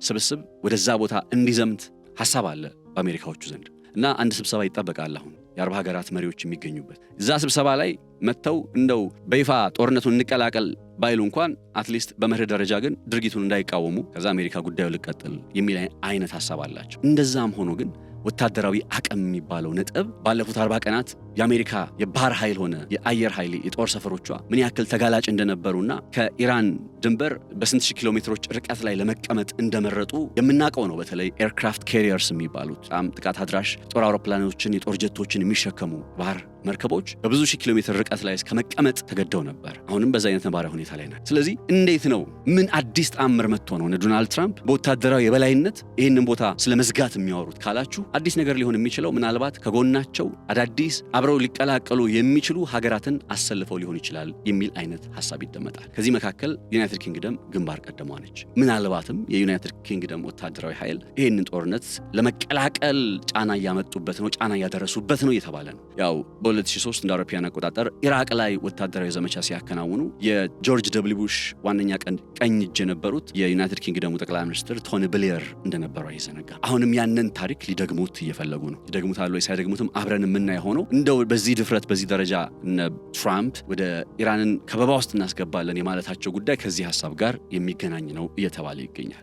ስብስብ ወደዛ ቦታ እንዲዘምት ሐሳብ አለ በአሜሪካዎቹ ዘንድ እና አንድ ስብሰባ ይጠበቃል አሁን የአረብ ሀገራት መሪዎች የሚገኙበት። እዛ ስብሰባ ላይ መተው እንደው በይፋ ጦርነቱን እንቀላቀል ባይሉ እንኳን አትሊስት በመርህ ደረጃ ግን ድርጊቱን እንዳይቃወሙ ከዛ አሜሪካ ጉዳዩ ልቀጥል የሚል አይነት ሐሳብ አላቸው። እንደዛም ሆኖ ግን ወታደራዊ አቅም የሚባለው ነጥብ ባለፉት 40 ቀናት የአሜሪካ የባህር ኃይል ሆነ የአየር ኃይል የጦር ሰፈሮቿ ምን ያክል ተጋላጭ እንደነበሩና ከኢራን ድንበር በስንት ሺህ ኪሎ ሜትሮች ርቀት ላይ ለመቀመጥ እንደመረጡ የምናውቀው ነው። በተለይ ኤርክራፍት ካሪየርስ የሚባሉት በጣም ጥቃት አድራሽ ጦር አውሮፕላኖችን የጦር ጀቶችን የሚሸከሙ ባህር መርከቦች በብዙ ሺህ ኪሎ ሜትር ርቀት ላይ እስከመቀመጥ ተገደው ነበር። አሁንም በዛ አይነት ነባራዊ ሁኔታ ላይ ናቸው። ስለዚህ እንዴት ነው ምን አዲስ ተአምር መጥቶ ነው ዶናልድ ትራምፕ በወታደራዊ የበላይነት ይህንን ቦታ ስለመዝጋት የሚያወሩት ካላችሁ አዲስ ነገር ሊሆን የሚችለው ምናልባት ከጎናቸው አዳዲስ አብረው ሊቀላቀሉ የሚችሉ ሀገራትን አሰልፈው ሊሆን ይችላል የሚል አይነት ሐሳብ ይደመጣል። ከዚህ መካከል ዩናይትድ ኪንግደም ግንባር ቀደሟ ነች። ምናልባትም የዩናይትድ ኪንግደም ወታደራዊ ኃይል ይህንን ጦርነት ለመቀላቀል ጫና እያመጡበት ነው፣ ጫና እያደረሱበት ነው እየተባለ ነው። ያው በ2003 እንደ አውሮፓውያን አቆጣጠር ኢራቅ ላይ ወታደራዊ ዘመቻ ሲያከናውኑ የጆርጅ ደብሊው ቡሽ ዋነኛ ቀኝ እጅ የነበሩት የዩናይትድ ኪንግደሙ ጠቅላይ ሚኒስትር ቶኒ ብሌር እንደነበሩ አይዘነጋ። አሁንም ያንን ታሪክ ሊደግሙት እየፈለጉ ነው። ይደግሙታል ወይ ሳይደግሙትም አብረን የምናየው ሆኖ እንደው በዚህ ድፍረት በዚህ ደረጃ እነ ትራምፕ ወደ ኢራንን ከበባ ውስጥ እናስገባለን የማለታቸው ጉዳይ ከዚህ ሐሳብ ጋር የሚገናኝ ነው እየተባለ ይገኛል።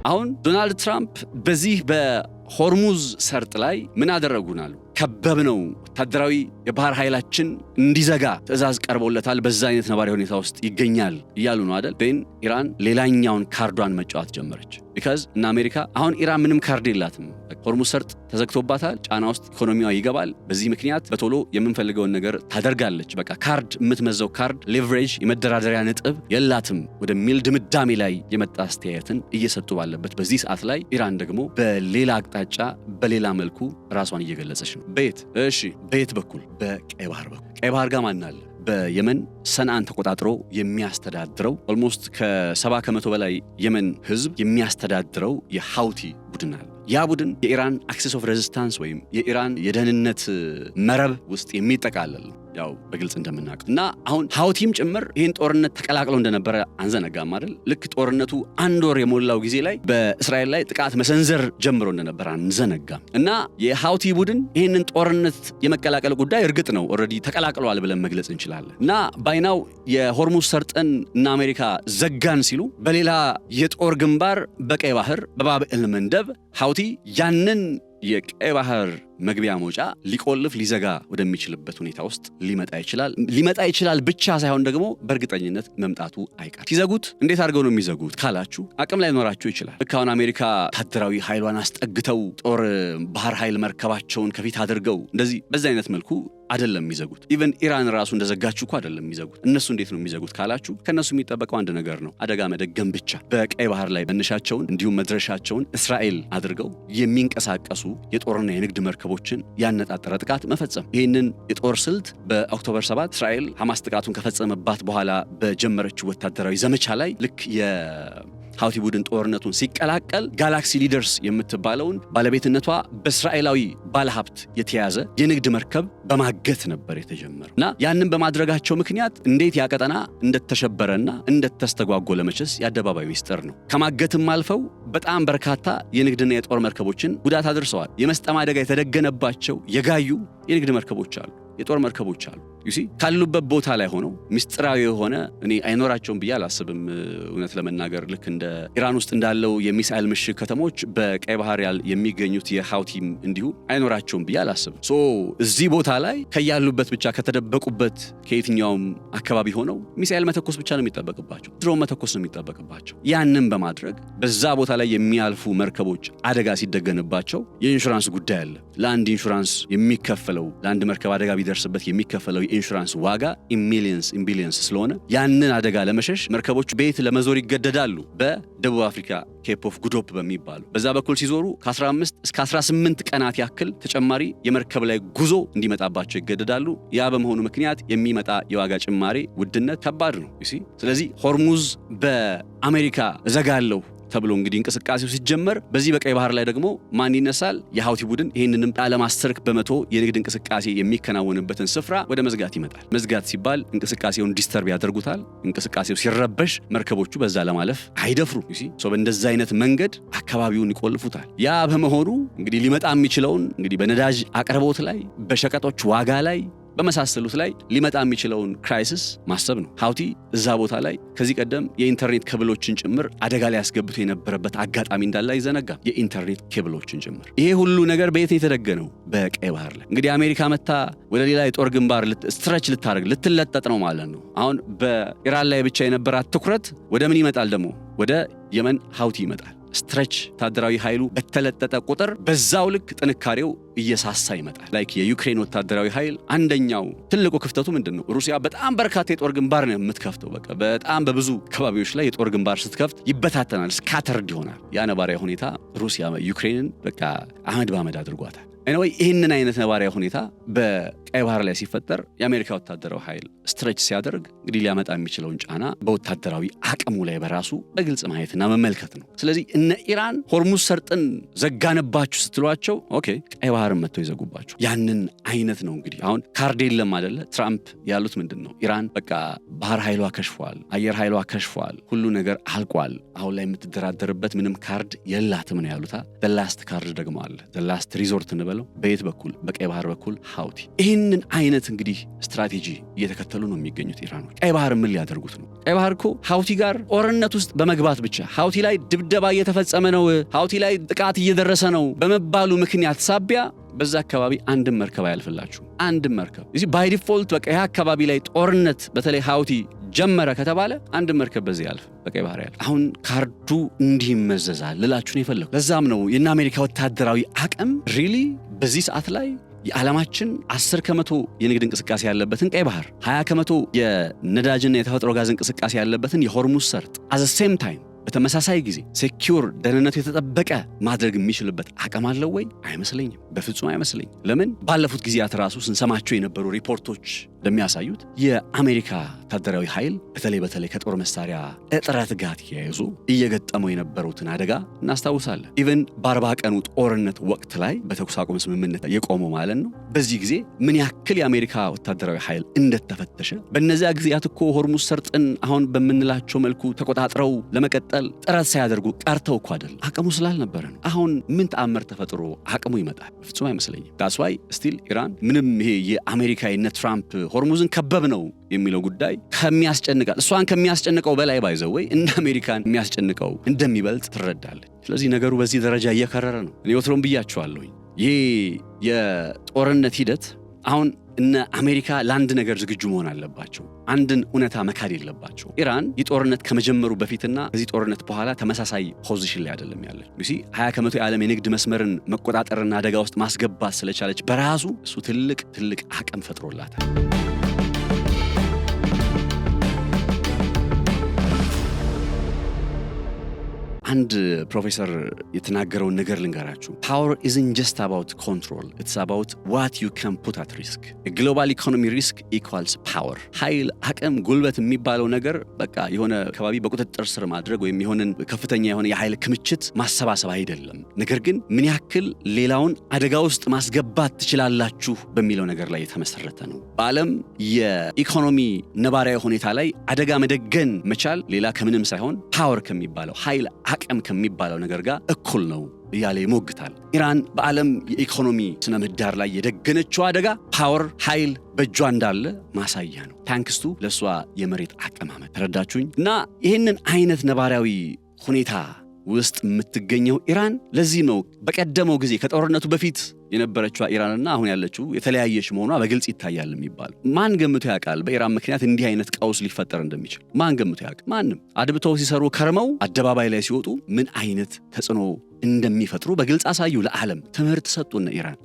አሁን ዶናልድ ትራምፕ በዚህ በሆርሙዝ ሰርጥ ላይ ምን አደረጉናል? ከበብነው፣ ወታደራዊ የባህር ኃይላችን እንዲዘጋ ትዕዛዝ ቀርቦለታል፣ በዛ አይነት ነባራዊ ሁኔታ ውስጥ ይገኛል እያሉ ነው አይደል? ግን ኢራን ሌላኛውን ካርዷን መጫወት ጀመረች። ቢካዝ እና አሜሪካ አሁን ኢራን ምንም ካርድ የላትም። ሆርሙዝ ሰርጥ ተዘግቶባታል፣ ጫና ውስጥ ኢኮኖሚዋ ይገባል። በዚህ ምክንያት በቶሎ የምንፈልገውን ነገር ታደርጋለች። በቃ ካርድ የምትመዘው ካርድ ሌቨሬጅ የመደራደሪያ ነጥብ የላትም ወደሚል ድምዳሜ ላይ የመጣ አስተያየትን እየሰጡ ባለበት በዚህ ሰዓት ላይ ኢራን ደግሞ በሌላ አቅጣጫ በሌላ መልኩ ራሷን እየገለጸች ነው። በየት በኩል? በቀይ ባህር በኩል። ቀይ ባህር ጋር ማን አለ? በየመን ሰንዓን ተቆጣጥሮ የሚያስተዳድረው ኦልሞስት ከ70 ከመቶ በላይ የመን ህዝብ የሚያስተዳድረው የሃውቲ ቡድን አለ። ያ ቡድን የኢራን አክሰስ ኦፍ ሬዚስታንስ ወይም የኢራን የደህንነት መረብ ውስጥ የሚጠቃለል ያው በግልጽ እንደምናውቅ እና አሁን ሃውቲም ጭምር ይህን ጦርነት ተቀላቅለው እንደነበረ አንዘነጋም አይደል? ልክ ጦርነቱ 1 ወር የሞላው ጊዜ ላይ በእስራኤል ላይ ጥቃት መሰንዘር ጀምሮ እንደነበረ አንዘነጋም። እና የሃውቲ ቡድን ይህንን ጦርነት የመቀላቀል ጉዳይ እርግጥ ነው ኦልሬዲ ተቀላቅለዋል ብለን መግለጽ እንችላለን። እና ባይናው የሆርሙዝ ሰርጥን እና አሜሪካ ዘጋን ሲሉ በሌላ የጦር ግንባር በቀይ ባህር በባብ ኤል መንደብ ሃውቲ ያንን የቀይ ባህር መግቢያ መውጫ ሊቆልፍ ሊዘጋ ወደሚችልበት ሁኔታ ውስጥ ሊመጣ ይችላል ብቻ ሳይሆን ደግሞ በእርግጠኝነት መምጣቱ አይቀር። ሲዘጉት እንዴት አድርገው ነው የሚዘጉት ካላችሁ አቅም ላይ ኖራቸው ይችላል። ልክ አሁን አሜሪካ ወታደራዊ ኃይሏን አስጠግተው ጦር ባህር ኃይል መርከባቸውን ከፊት አድርገው እንደዚህ በዚህ አይነት መልኩ አይደለም የሚዘጉት። ኢቨን ኢራን ራሱ እንደዘጋችሁ እኮ አይደለም የሚዘጉት። እነሱ እንዴት ነው የሚዘጉት ካላችሁ ከነሱ የሚጠበቀው አንድ ነገር ነው፣ አደጋ መደገም ብቻ። በቀይ ባህር ላይ መነሻቸውን እንዲሁም መድረሻቸውን እስራኤል አድርገው የሚንቀሳቀሱ የጦርና የንግድ መርከቦችን ያነጣጠረ ጥቃት መፈጸም። ይህንን የጦር ስልት በኦክቶበር 7 እስራኤል ሐማስ ጥቃቱን ከፈጸመባት በኋላ በጀመረችው ወታደራዊ ዘመቻ ላይ ልክ የሃውቲ ቡድን ጦርነቱን ሲቀላቀል ጋላክሲ ሊደርስ የምትባለውን ባለቤትነቷ በእስራኤላዊ ባለሀብት የተያዘ የንግድ መርከብ በማገት ነበር የተጀመረው እና ያንን በማድረጋቸው ምክንያት እንዴት ያቀጠና እንደተሸበረና እንደተስተጓጎለ መቼስ የአደባባይ ሚስጥር ነው። ከማገትም አልፈው በጣም በርካታ የንግድና የጦር መርከቦችን ጉዳት አድርሰዋል። የመስጠም አደጋ የተደገነባቸው የጋዩ የንግድ መርከቦች አሉ፣ የጦር መርከቦች አሉ። ዩሲ ካሉበት ቦታ ላይ ሆነው ምስጢራዊ የሆነ እኔ አይኖራቸውም ብዬ አላስብም። እውነት ለመናገር ልክ እንደ ኢራን ውስጥ እንዳለው የሚሳኤል ምሽግ ከተሞች በቀይ ባህር የሚገኙት የሃውቲም እንዲሁ አይኖራቸውም ብዬ አላስብም። እዚህ ቦታ ላይ ከያሉበት ብቻ ከተደበቁበት ከየትኛውም አካባቢ ሆነው ሚሳኤል መተኮስ ብቻ ነው የሚጠበቅባቸው፣ ድሮን መተኮስ ነው የሚጠበቅባቸው። ያንን በማድረግ በዛ ቦታ ላይ የሚያልፉ መርከቦች አደጋ ሲደገንባቸው የኢንሹራንስ ጉዳይ አለ። ለአንድ ኢንሹራንስ የሚከፈለው ለአንድ መርከብ አደጋ ቢደርስበት የሚከፈለው ኢንሹራንስ ዋጋ ኢን ቢሊየንስ ስለሆነ ያንን አደጋ ለመሸሽ መርከቦች ቤት ለመዞር ይገደዳሉ። በደቡብ አፍሪካ ኬፕ ኦፍ ጉድ ሆፕ በሚባሉ በዛ በኩል ሲዞሩ ከ15 እስከ 18 ቀናት ያክል ተጨማሪ የመርከብ ላይ ጉዞ እንዲመጣባቸው ይገደዳሉ። ያ በመሆኑ ምክንያት የሚመጣ የዋጋ ጭማሪ ውድነት ከባድ ነው። ስለዚህ ሆርሙዝ በአሜሪካ እዘጋለሁ ተብሎ እንግዲህ እንቅስቃሴው ሲጀመር በዚህ በቀይ ባህር ላይ ደግሞ ማን ይነሳል? የሃውቲ ቡድን ይህንንም ዓለም 10% የንግድ እንቅስቃሴ የሚከናወንበትን ስፍራ ወደ መዝጋት ይመጣል። መዝጋት ሲባል እንቅስቃሴውን ዲስተርብ ያደርጉታል። እንቅስቃሴው ሲረበሽ መርከቦቹ በዛ ለማለፍ አይደፍሩ። በእንደዛ አይነት መንገድ አካባቢውን ይቆልፉታል። ያ በመሆኑ እንግዲህ ሊመጣ የሚችለውን እንግዲህ በነዳጅ አቅርቦት ላይ፣ በሸቀጦች ዋጋ ላይ በመሳሰሉት ላይ ሊመጣ የሚችለውን ክራይሲስ ማሰብ ነው። ሃውቲ እዛ ቦታ ላይ ከዚህ ቀደም የኢንተርኔት ኬብሎችን ጭምር አደጋ ላይ ያስገብቶ የነበረበት አጋጣሚ እንዳለ አይዘነጋም። የኢንተርኔት ኬብሎችን ጭምር። ይሄ ሁሉ ነገር በየት የተደገነው? በቀይ ባህር ላይ። እንግዲህ አሜሪካ መታ ወደ ሌላ የጦር ግንባር ስትረች ልታደርግ ልትለጠጥ ነው ማለት ነው። አሁን በኢራን ላይ ብቻ የነበራት ትኩረት ወደ ምን ይመጣል ደግሞ? ወደ የመን ሃውቲ ይመጣል። ስትሬች ወታደራዊ ኃይሉ በተለጠጠ ቁጥር በዛው ልክ ጥንካሬው እየሳሳ ይመጣል። ላይክ የዩክሬን ወታደራዊ ኃይል አንደኛው ትልቁ ክፍተቱ ምንድነው? ሩሲያ በጣም በርካታ የጦር ግንባር ነው የምትከፍተው። በጣም በብዙ አካባቢዎች ላይ የጦር ግንባር ስትከፍት ይበታተናል፣ ስካተርድ ይሆናል። ያ ነባሪያ ሁኔታ ሩሲያ ዩክሬንን አመድ ባመድ አድርጓታል። ይህንን አይነት ነባሪያ ሁኔታ በቀይ ባህር ላይ ሲፈጠር የአሜሪካ ወታደራዊ ኃይል ስትሬች ሲያደርግ እንግዲህ ሊያመጣ የሚችለውን ጫና በወታደራዊ አቅሙ ላይ በራሱ በግልጽ ማየትና መመልከት ነው። ስለዚህ እነ ኢራን ሆርሙዝ ሰርጥን ዘጋነባችሁ ስትሏቸው ኦኬ ቀይ ባህርን መጥተው ይዘጉባችሁ። ያንን አይነት ነው እንግዲህ አሁን ካርድ የለም አይደለ? ትራምፕ ያሉት ምንድን ነው? ኢራን ባህር ኃይሏ ከሽፏል፣ አየር ኃይሏ ከሽፏል፣ ሁሉ ነገር አልቋል፣ አሁን ላይ የምትደራደርበት ምንም ካርድ የላትም ነው ያሉታ። ላስት ካርድ ደግሞ አለ፣ ላስት ሪዞርት እንበለው። በየት በኩል? በቀይ ባህር በኩል ሃውቲ። ይህንን አይነት እንግዲህ ስትራቴጂ እየተከተሉ ነው የሚገኙት ኢራኖች። ቀይ ባህር ምን ሊያደርጉት ነው? ቀይ ባህር እኮ ሃውቲ ጋር ጦርነት ውስጥ በመግባት ብቻ ሃውቲ ላይ ድብደባ እየተፈጸመ ነው፣ ሃውቲ ላይ ጥቃት እየደረሰ ነው በመባሉ ምክንያት ሳቢያ በዛ አካባቢ አንድም መርከብ አያልፍላችሁ። አንድም መርከብ ባይ ዲፎልት ይህ አካባቢ ላይ ጦርነት በተለይ ሃውቲ ጀመረ ከተባለ አንድ መርከብ በዚህ ያልፍ በቀይ ባህር ያልፍ። አሁን ካርዱ እንዲህ ይመዘዛል ልላችሁ ነው የፈለኩት። ለዛም ነው የእነ አሜሪካ ወታደራዊ አቅም ሪሊ በዚህ ሰዓት ላይ የዓለማችን 10% የንግድ እንቅስቃሴ ያለበትን ቀይ ባህር፣ 20% የነዳጅና የተፈጥሮ ጋዝ እንቅስቃሴ ያለበትን የሆርሙዝ ሰርጥ አዘ ሴም ታይም በተመሳሳይ ጊዜ ሴኪዩር ደህንነቱ የተጠበቀ ማድረግ የሚችልበት አቅም አለው ወይ? አይመስለኝም፣ በፍጹም አይመስለኝም። ለምን? ባለፉት ጊዜያት ራሱ ስንሰማቸው የነበሩ ሪፖርቶች እንደሚያሳዩት የአሜሪካ ወታደራዊ ኃይል በተለይ ከጦር መሳሪያ እጥረት ጋር ተያይዞ እየገጠመው የነበሩትን አደጋ እናስታውሳለን። ኢቨን በ40 ቀኑ ጦርነት ወቅት ላይ በተኩስ አቁም ስምምነት የቆመው ማለት ነው። በዚህ ጊዜ ምን ያክል የአሜሪካ ወታደራዊ ኃይል እንደተፈተሸ በእነዚያ ጊዜያት እኮ ሆርሙዝ ሰርጥን አሁን በምንላቸው መልኩ ተቆጣጥረው ለመቀጠል ጥረት ሳያደርጉ ቀርተው እኮ አይደል፣ አቅሙ ስላልነበረ ነው። አሁን ምን ተአምር ተፈጥሮ አቅሙ ይመጣል? በፍጹም አይመስለኝም። ዳስ ዋይ ስቲል ኢራን ምንም ይሄ የአሜሪካ የነ ትራምፕ ሆርሙዝን ከበብ ነው የሚለው ጉዳይ ከሚያስጨንቃት እሷን ከሚያስጨንቀው በላይ ባይዘው ወይ እንደ አሜሪካን የሚያስጨንቀው እንደሚበልጥ ትረዳለች። ስለዚህ ነገሩ በዚህ ደረጃ እየከረረ ነው። እኔ ወትሮም ብያቸዋለሁኝ ይህ የጦርነት ሂደት አሁን እነ አሜሪካ ለአንድ ነገር ዝግጁ መሆን አለባቸው። አንድን እውነታ መካድ የለባቸው። ኢራን የጦርነት ከመጀመሩ በፊትና ከዚህ ጦርነት በኋላ ተመሳሳይ ፖዚሽን ላይ አይደለም ያለች። 20% የዓለም የንግድ መስመርን መቆጣጠርና አደጋ ውስጥ ማስገባት ስለቻለች በራሱ እሱ ትልቅ አቅም ፈጥሮላታል። አንድ ፕሮፌሰር የተናገረውን ነገር ልንገራችሁ። Power isn't just about control, it's about what you can put at risk. A global economy risk equals power. ኃይል፣ አቅም፣ ጉልበት የሚባለው ነገር በቃ የሆነ አካባቢ በቁጥጥር ስር ማድረግ ወይም የሆነን ከፍተኛ የሆነ የኃይል ክምችት ማሰባሰብ አይደለም። ነገር ግን ምን ያክል ሌላውን አደጋ ውስጥ ማስገባት ትችላላችሁ በሚለው ነገር ላይ የተመሰረተ ነው። በዓለም የኢኮኖሚ ነባራዊ ሁኔታ ላይ አደጋ መደገን መቻል ሌላ ከምንም ሳይሆን ፓወር ከሚባለው ኃይል አቅም ከሚባለው ነገር ጋር እኩል ነው እያለ ይሞግታል። ኢራን በዓለም የኢኮኖሚ ስነ ምህዳር ላይ የደገነችው አደጋ ፓወር ኃይል በእጇ እንዳለ ማሳያ ነው። ታንክስቱ ለሷ የመሬት አቀማመጥ ተረዳችሁኝ። እና ይህንን አይነት ነባራዊ ሁኔታ ውስጥ የምትገኘው ኢራን ለዚህ ነው በቀደመው ጊዜ ከጦርነቱ በፊት የነበረችው ኢራንና አሁን ያለችው የተለያየች መሆኗ በግልጽ ይታያል የሚባል። ማን ገምቶ ያውቃል በኢራን ምክንያት እንዲህ አይነት ቀውስ ሊፈጠር እንደሚችል? ማን ገምቶ ያውቃል? ማንም። አድብተው ሲሰሩ ከርመው አደባባይ ላይ ሲወጡ ምን አይነት ተጽዕኖ እንደሚፈጥሩ በግልጽ አሳዩ። ለዓለም ትምህርት ሰጡና ኢራን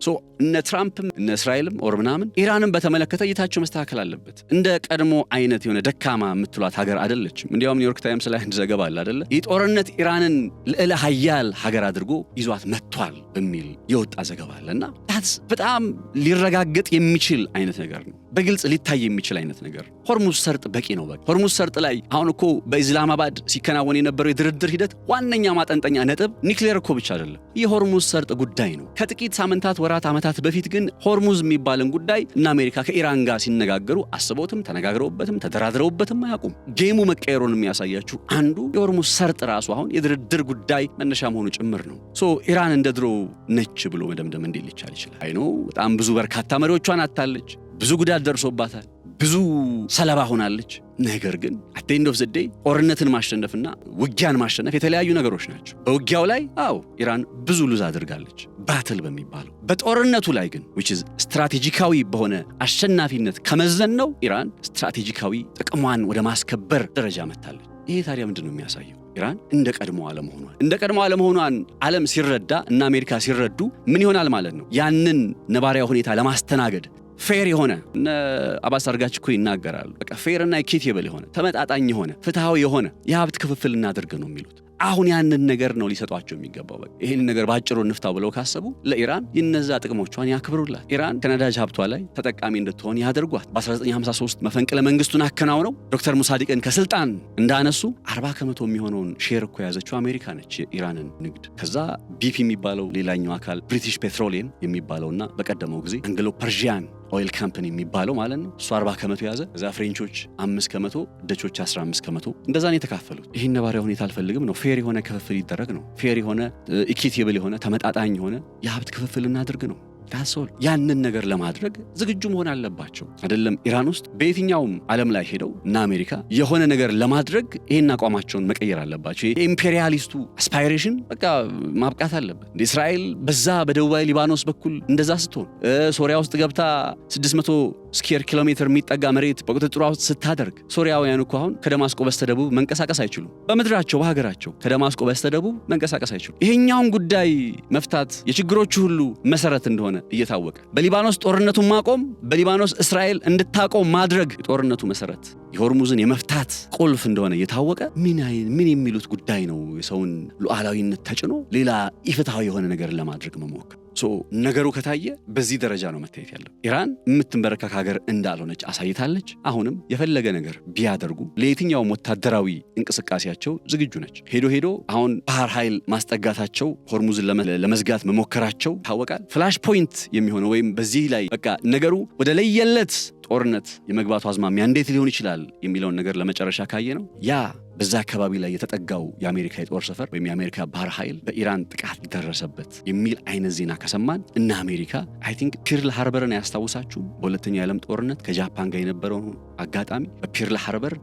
እነ ትራምፕም እነ እስራኤልም ምናምን ኢራንን በተመለከተ እይታቸው መስተካከል አለበት። እንደ ቀድሞ አይነት የሆነ ደካማ የምትሏት ሀገር አይደለችም። እንዲያውም ኒውዮርክ ታይምስ ላይ አንድ ዘገባ አለ አይደለ? ይህ ጦርነት ኢራንን ልዕለ ኃያል ሀገር አድርጎ ይዟት መጥቷል በሚል የወጣ ዘገባ አለ። እና በጣም ሊረጋገጥ የሚችል አይነት ነገር ነው። በግልጽ ሊታይ የሚችል አይነት ነገር። ሆርሙዝ ሰርጥ በቂ ነው። ሆርሙዝ ሰርጥ ላይ አሁን እኮ በኢስላማባድ ሲከናወን የነበረው የድርድር ሂደት ዋነኛ ማጠንጠኛ ነጥብ ኒክሌር እኮ ብቻ አይደለም፣ የሆርሙዝ ሰርጥ ጉዳይ ነው። ከጥቂት ሳምንታት፣ ወራት፣ ዓመታት በፊት ግን ሆርሙዝ የሚባልን ጉዳይ እና አሜሪካ ከኢራን ጋር ሲነጋገሩ አስበውትም ተነጋግረውበትም ተደራድረውበትም አያውቁም። ጌሙ መቀየሩን የሚያሳያችሁ አንዱ የሆርሙዝ ሰርጥ ራሱ አሁን የድርድር ጉዳይ መነሻ መሆኑ ጭምር ነው። ኢራን እንደ ድሮ ነች ብሎ መደምደም እንዴት ሊቻል ይችላል? አይ ነው በጣም ብዙ በርካታ መሪዎቿን አታለች። ብዙ ጉዳት ደርሶባታል። ብዙ ሰለባ ሆናለች። ነገር ግን at the end of the day ጦርነትን ማሸነፍና ውጊያን ማሸነፍ የተለያዩ ነገሮች ናቸው። በውጊያው ላይ ኢራን ብዙ ሉዝ አድርጋለች ባትል በሚባለው። በጦርነቱ ላይ ግን which is ስትራቴጂካዊ በሆነ አሸናፊነት ከመዘን ነው ኢራን ስትራቴጂካዊ ጥቅሟን ወደ ማስከበር ደረጃ መታለች። ይሄ ታዲያ ምንድን ነው የሚያሳየው? ኢራን እንደ ቀድሞ ዓለመሆኗን ዓለም ሲረዳ እና አሜሪካ ሲረዱ ምን ይሆናል ማለት ነው? ያንን ነባሪያ ሁኔታ ለማስተናገድ ፌር የሆነ አባስ አርጋች እኮ ይናገራሉ። በቃ ፌር እና ኢኩዊቴብል የሆነ ተመጣጣኝ የሆነ ፍትሃዊ የሆነ የሀብት ክፍፍል እናድርግ ነው የሚሉት። አሁን ያንን ነገር ነው ሊሰጧቸው የሚገባው። በቃ ይሄን ነገር ባጭሩ እንፍታው ብለው ካሰቡ ለኢራን ይነዛ ጥቅሞቿን ያክብሩላት። ኢራን ከነዳጅ ሀብቷ ላይ ተጠቃሚ እንድትሆን ያደርጓት። በ1953 መፈንቅለ መንግስቱን አከናውነው ዶክተር ሙሳዲቅን ከስልጣን እንዳነሱ 40% የሚሆነውን ሼር እኮ ያዘችው አሜሪካ ነች የኢራንን ንግድ። ከዛ ቢፒ የሚባለው ሌላኛው አካል ብሪቲሽ ፔትሮሊየም የሚባለውና በቀደመው ጊዜ አንግሎ ፐርሺያን ኦይል ካምፓኒ የሚባለው ማለት ነው እሱ 40% ያዘ። ከዛ ፍሬንቾች 5%፣ ደቾች 15%፣ እንደዛ ነው የተካፈሉት። ይሄን ነባሪያ ሁኔታ አልፈልግም ነው። ፌር የሆነ ክፍፍል ይደረግ ነው። ፌር የሆነ ኢኩዊቴብል የሆነ ተመጣጣኝ የሆነ የሀብት ክፍፍል እናድርግ ነው። ታሶል ያንን ነገር ለማድረግ ዝግጁ መሆን አለባቸው። አይደለም ኢራን ውስጥ በየትኛውም ዓለም ላይ ሄደው እና አሜሪካ የሆነ ነገር ለማድረግ ይሄን አቋማቸውን መቀየር አለባቸው። የኢምፔሪያሊስቱ አስፓይሬሽን በቃ ማብቃት አለበት። እስራኤል በዛ በደቡባዊ ሊባኖስ በኩል እንደዛ ስትሆን ሶሪያ ውስጥ ገብታ 600 ስኩዌር ኪሎ ሜትር የሚጠጋ መሬት በቁጥጥሯ ውስጥ ስታደርግ ሶሪያውያን እኮ አሁን ከደማስቆ በስተደቡብ መንቀሳቀስ አይችሉም። በምድራቸው በሀገራቸው ከደማስቆ በስተደቡብ መንቀሳቀስ አይችሉም። ይሄኛውን ጉዳይ መፍታት የችግሮቹ ሁሉ መሰረት እንደሆነ እየታወቀ በሊባኖስ ጦርነቱን ማቆም፣ በሊባኖስ እስራኤል እንድታቆም ማድረግ የጦርነቱ መሰረት የሆርሙዝን የመፍታት ቁልፍ እንደሆነ እየታወቀ ምን የሚሉት ጉዳይ ነው? የሰውን ሉዓላዊነት ተጭኖ ሌላ ኢፍትሃዊ የሆነ ነገር ለማድረግ መሞከር። ነገሩ ከታየ በዚህ ደረጃ ነው መታየት ያለው። ኢራን የምትንበረከክ ሀገር እንዳልሆነች አሳይታለች። አሁንም የፈለገ ነገር ቢያደርጉ ለየትኛውም ወታደራዊ እንቅስቃሴያቸው ዝግጁ ነች። ሄዶ አሁን ባህር ኃይል ማስጠጋታቸው፣ ሆርሙዝን ለመዝጋት መሞከራቸው ይታወቃል። ፍላሽ ፖይንት የሚሆነው ወይም በዚህ ላይ በቃ ነገሩ ወደ ለየለት ጦርነት የመግባቱ አዝማሚያ እንዴት ሊሆን ይችላል የሚለውን ነገር ለመጨረሻ ካየ ነው ያ በዛ አካባቢ ላይ የተጠጋው የአሜሪካ የጦር ሰፈር ወይም የአሜሪካ ባህር ኃይል በኢራን ጥቃት ደረሰበት የሚል አይነት ዜና ከሰማን እና አሜሪካ አይ ቲንክ ፒርል ሃርበርን ያስታውሳችሁ በሁለተኛው የዓለም ጦርነት ከጃፓን ጋር የነበረው አጋጣሚ በፒርል ሃርበር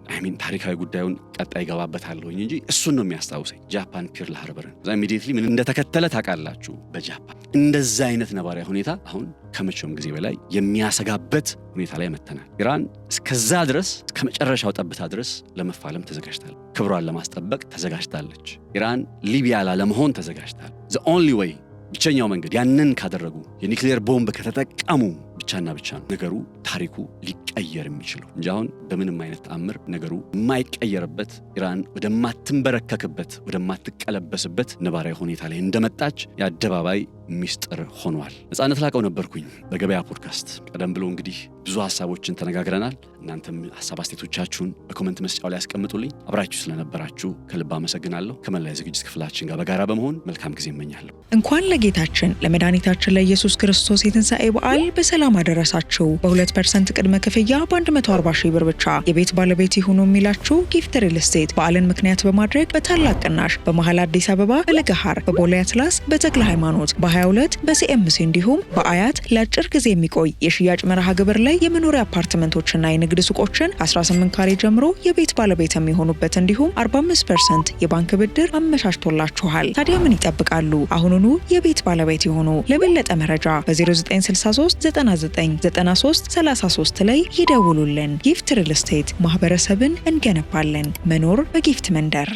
ታሪካዊ ጉዳዩን ቀጣይ ገባበታለሁ እንጂ እሱን ነው የሚያስታውሰኝ ጃፓን ፒርል ሃርበርን እዛ ኢሚዲየትሊ ምን እንደተከተለ ታውቃላችሁ በጃፓን እንደዛ አይነት ነባሪያ ሁኔታ አሁን ከመቼውም ጊዜ በላይ የሚያሰጋበት ሁኔታ ላይ መተናል ኢራን እስከዛ ድረስ ከመጨረሻው ጠብታ ድረስ ለመፋለም ተዘጋጅታለች ክብሯን ለማስጠበቅ ተዘጋጅታለች ኢራን ሊቢያ ለመሆን ተዘጋጅታለች the only way ብቸኛው መንገድ ያንን ካደረጉ የኒውክሌር ቦምብ ከተጠቀሙ ብቻና ብቻ ነገሩ ታሪኩ ሊቀየር የሚችለው እንጂ አሁን በምንም አይነት ተአምር ነገሩ የማይቀየርበት ኢራን ወደማትንበረከክበት ወደማትቀለበስበት ነባራዊ ሁኔታ ላይ እንደመጣች የአደባባይ ሚስጥር ሆኗል። ነፃነት ላቀው ነበርኩኝ በገበያ ፖድካስት። ቀደም ብሎ እንግዲህ ብዙ ሐሳቦችን ተነጋግረናል። እናንተም ሐሳብ አስተያየቶቻችሁን በኮሜንት መስጫው ላይ ያስቀምጡልኝ። አብራችሁ ስለነበራችሁ ከልብ አመሰግናለሁ። ከመላይ ዝግጅት ክፍላችን ጋር በጋራ በመሆን መልካም ጊዜ እመኛለሁ። እንኳን ለጌታችን ለመድኃኒታችን ለኢየሱስ ክርስቶስ የትንሣኤ በዓል በሰላም አደረሳችሁ። በ2% ቅድመ ክፍያ በ140 ሺህ ብር ብቻ የቤት ባለቤት ይሁኑ የሚላችሁ ጊፍት ሪል ስቴት በዓልን ምክንያት በማድረግ በታላቅ ቅናሽ በመሃል አዲስ አበባ በለገሃር በቦሌ አትላስ በተክለ ሃይማኖት በ22 በሲኤምሲ እንዲሁም በአያት ለአጭር ጊዜ የሚቆይ የሽያጭ መርሃ ግብር ላይ የመኖሪያ አፓርትመንቶችና የንግድ ሱቆችን 18 ካሬ ጀምሮ የቤት ባለቤት የሚሆኑበት እንዲሁም 45% የባንክ ብድር አመቻችቶላችኋል። ታዲያ ምን ይጠብቃሉ? አሁኑኑ የቤት ባለቤት ይሁኑ። ለበለጠ መረጃ በ0963 9993 33 ላይ ይደውሉልን። ጊፍት ሪል ስቴት ማህበረሰብን እንገነባለን። መኖር በጊፍት መንደር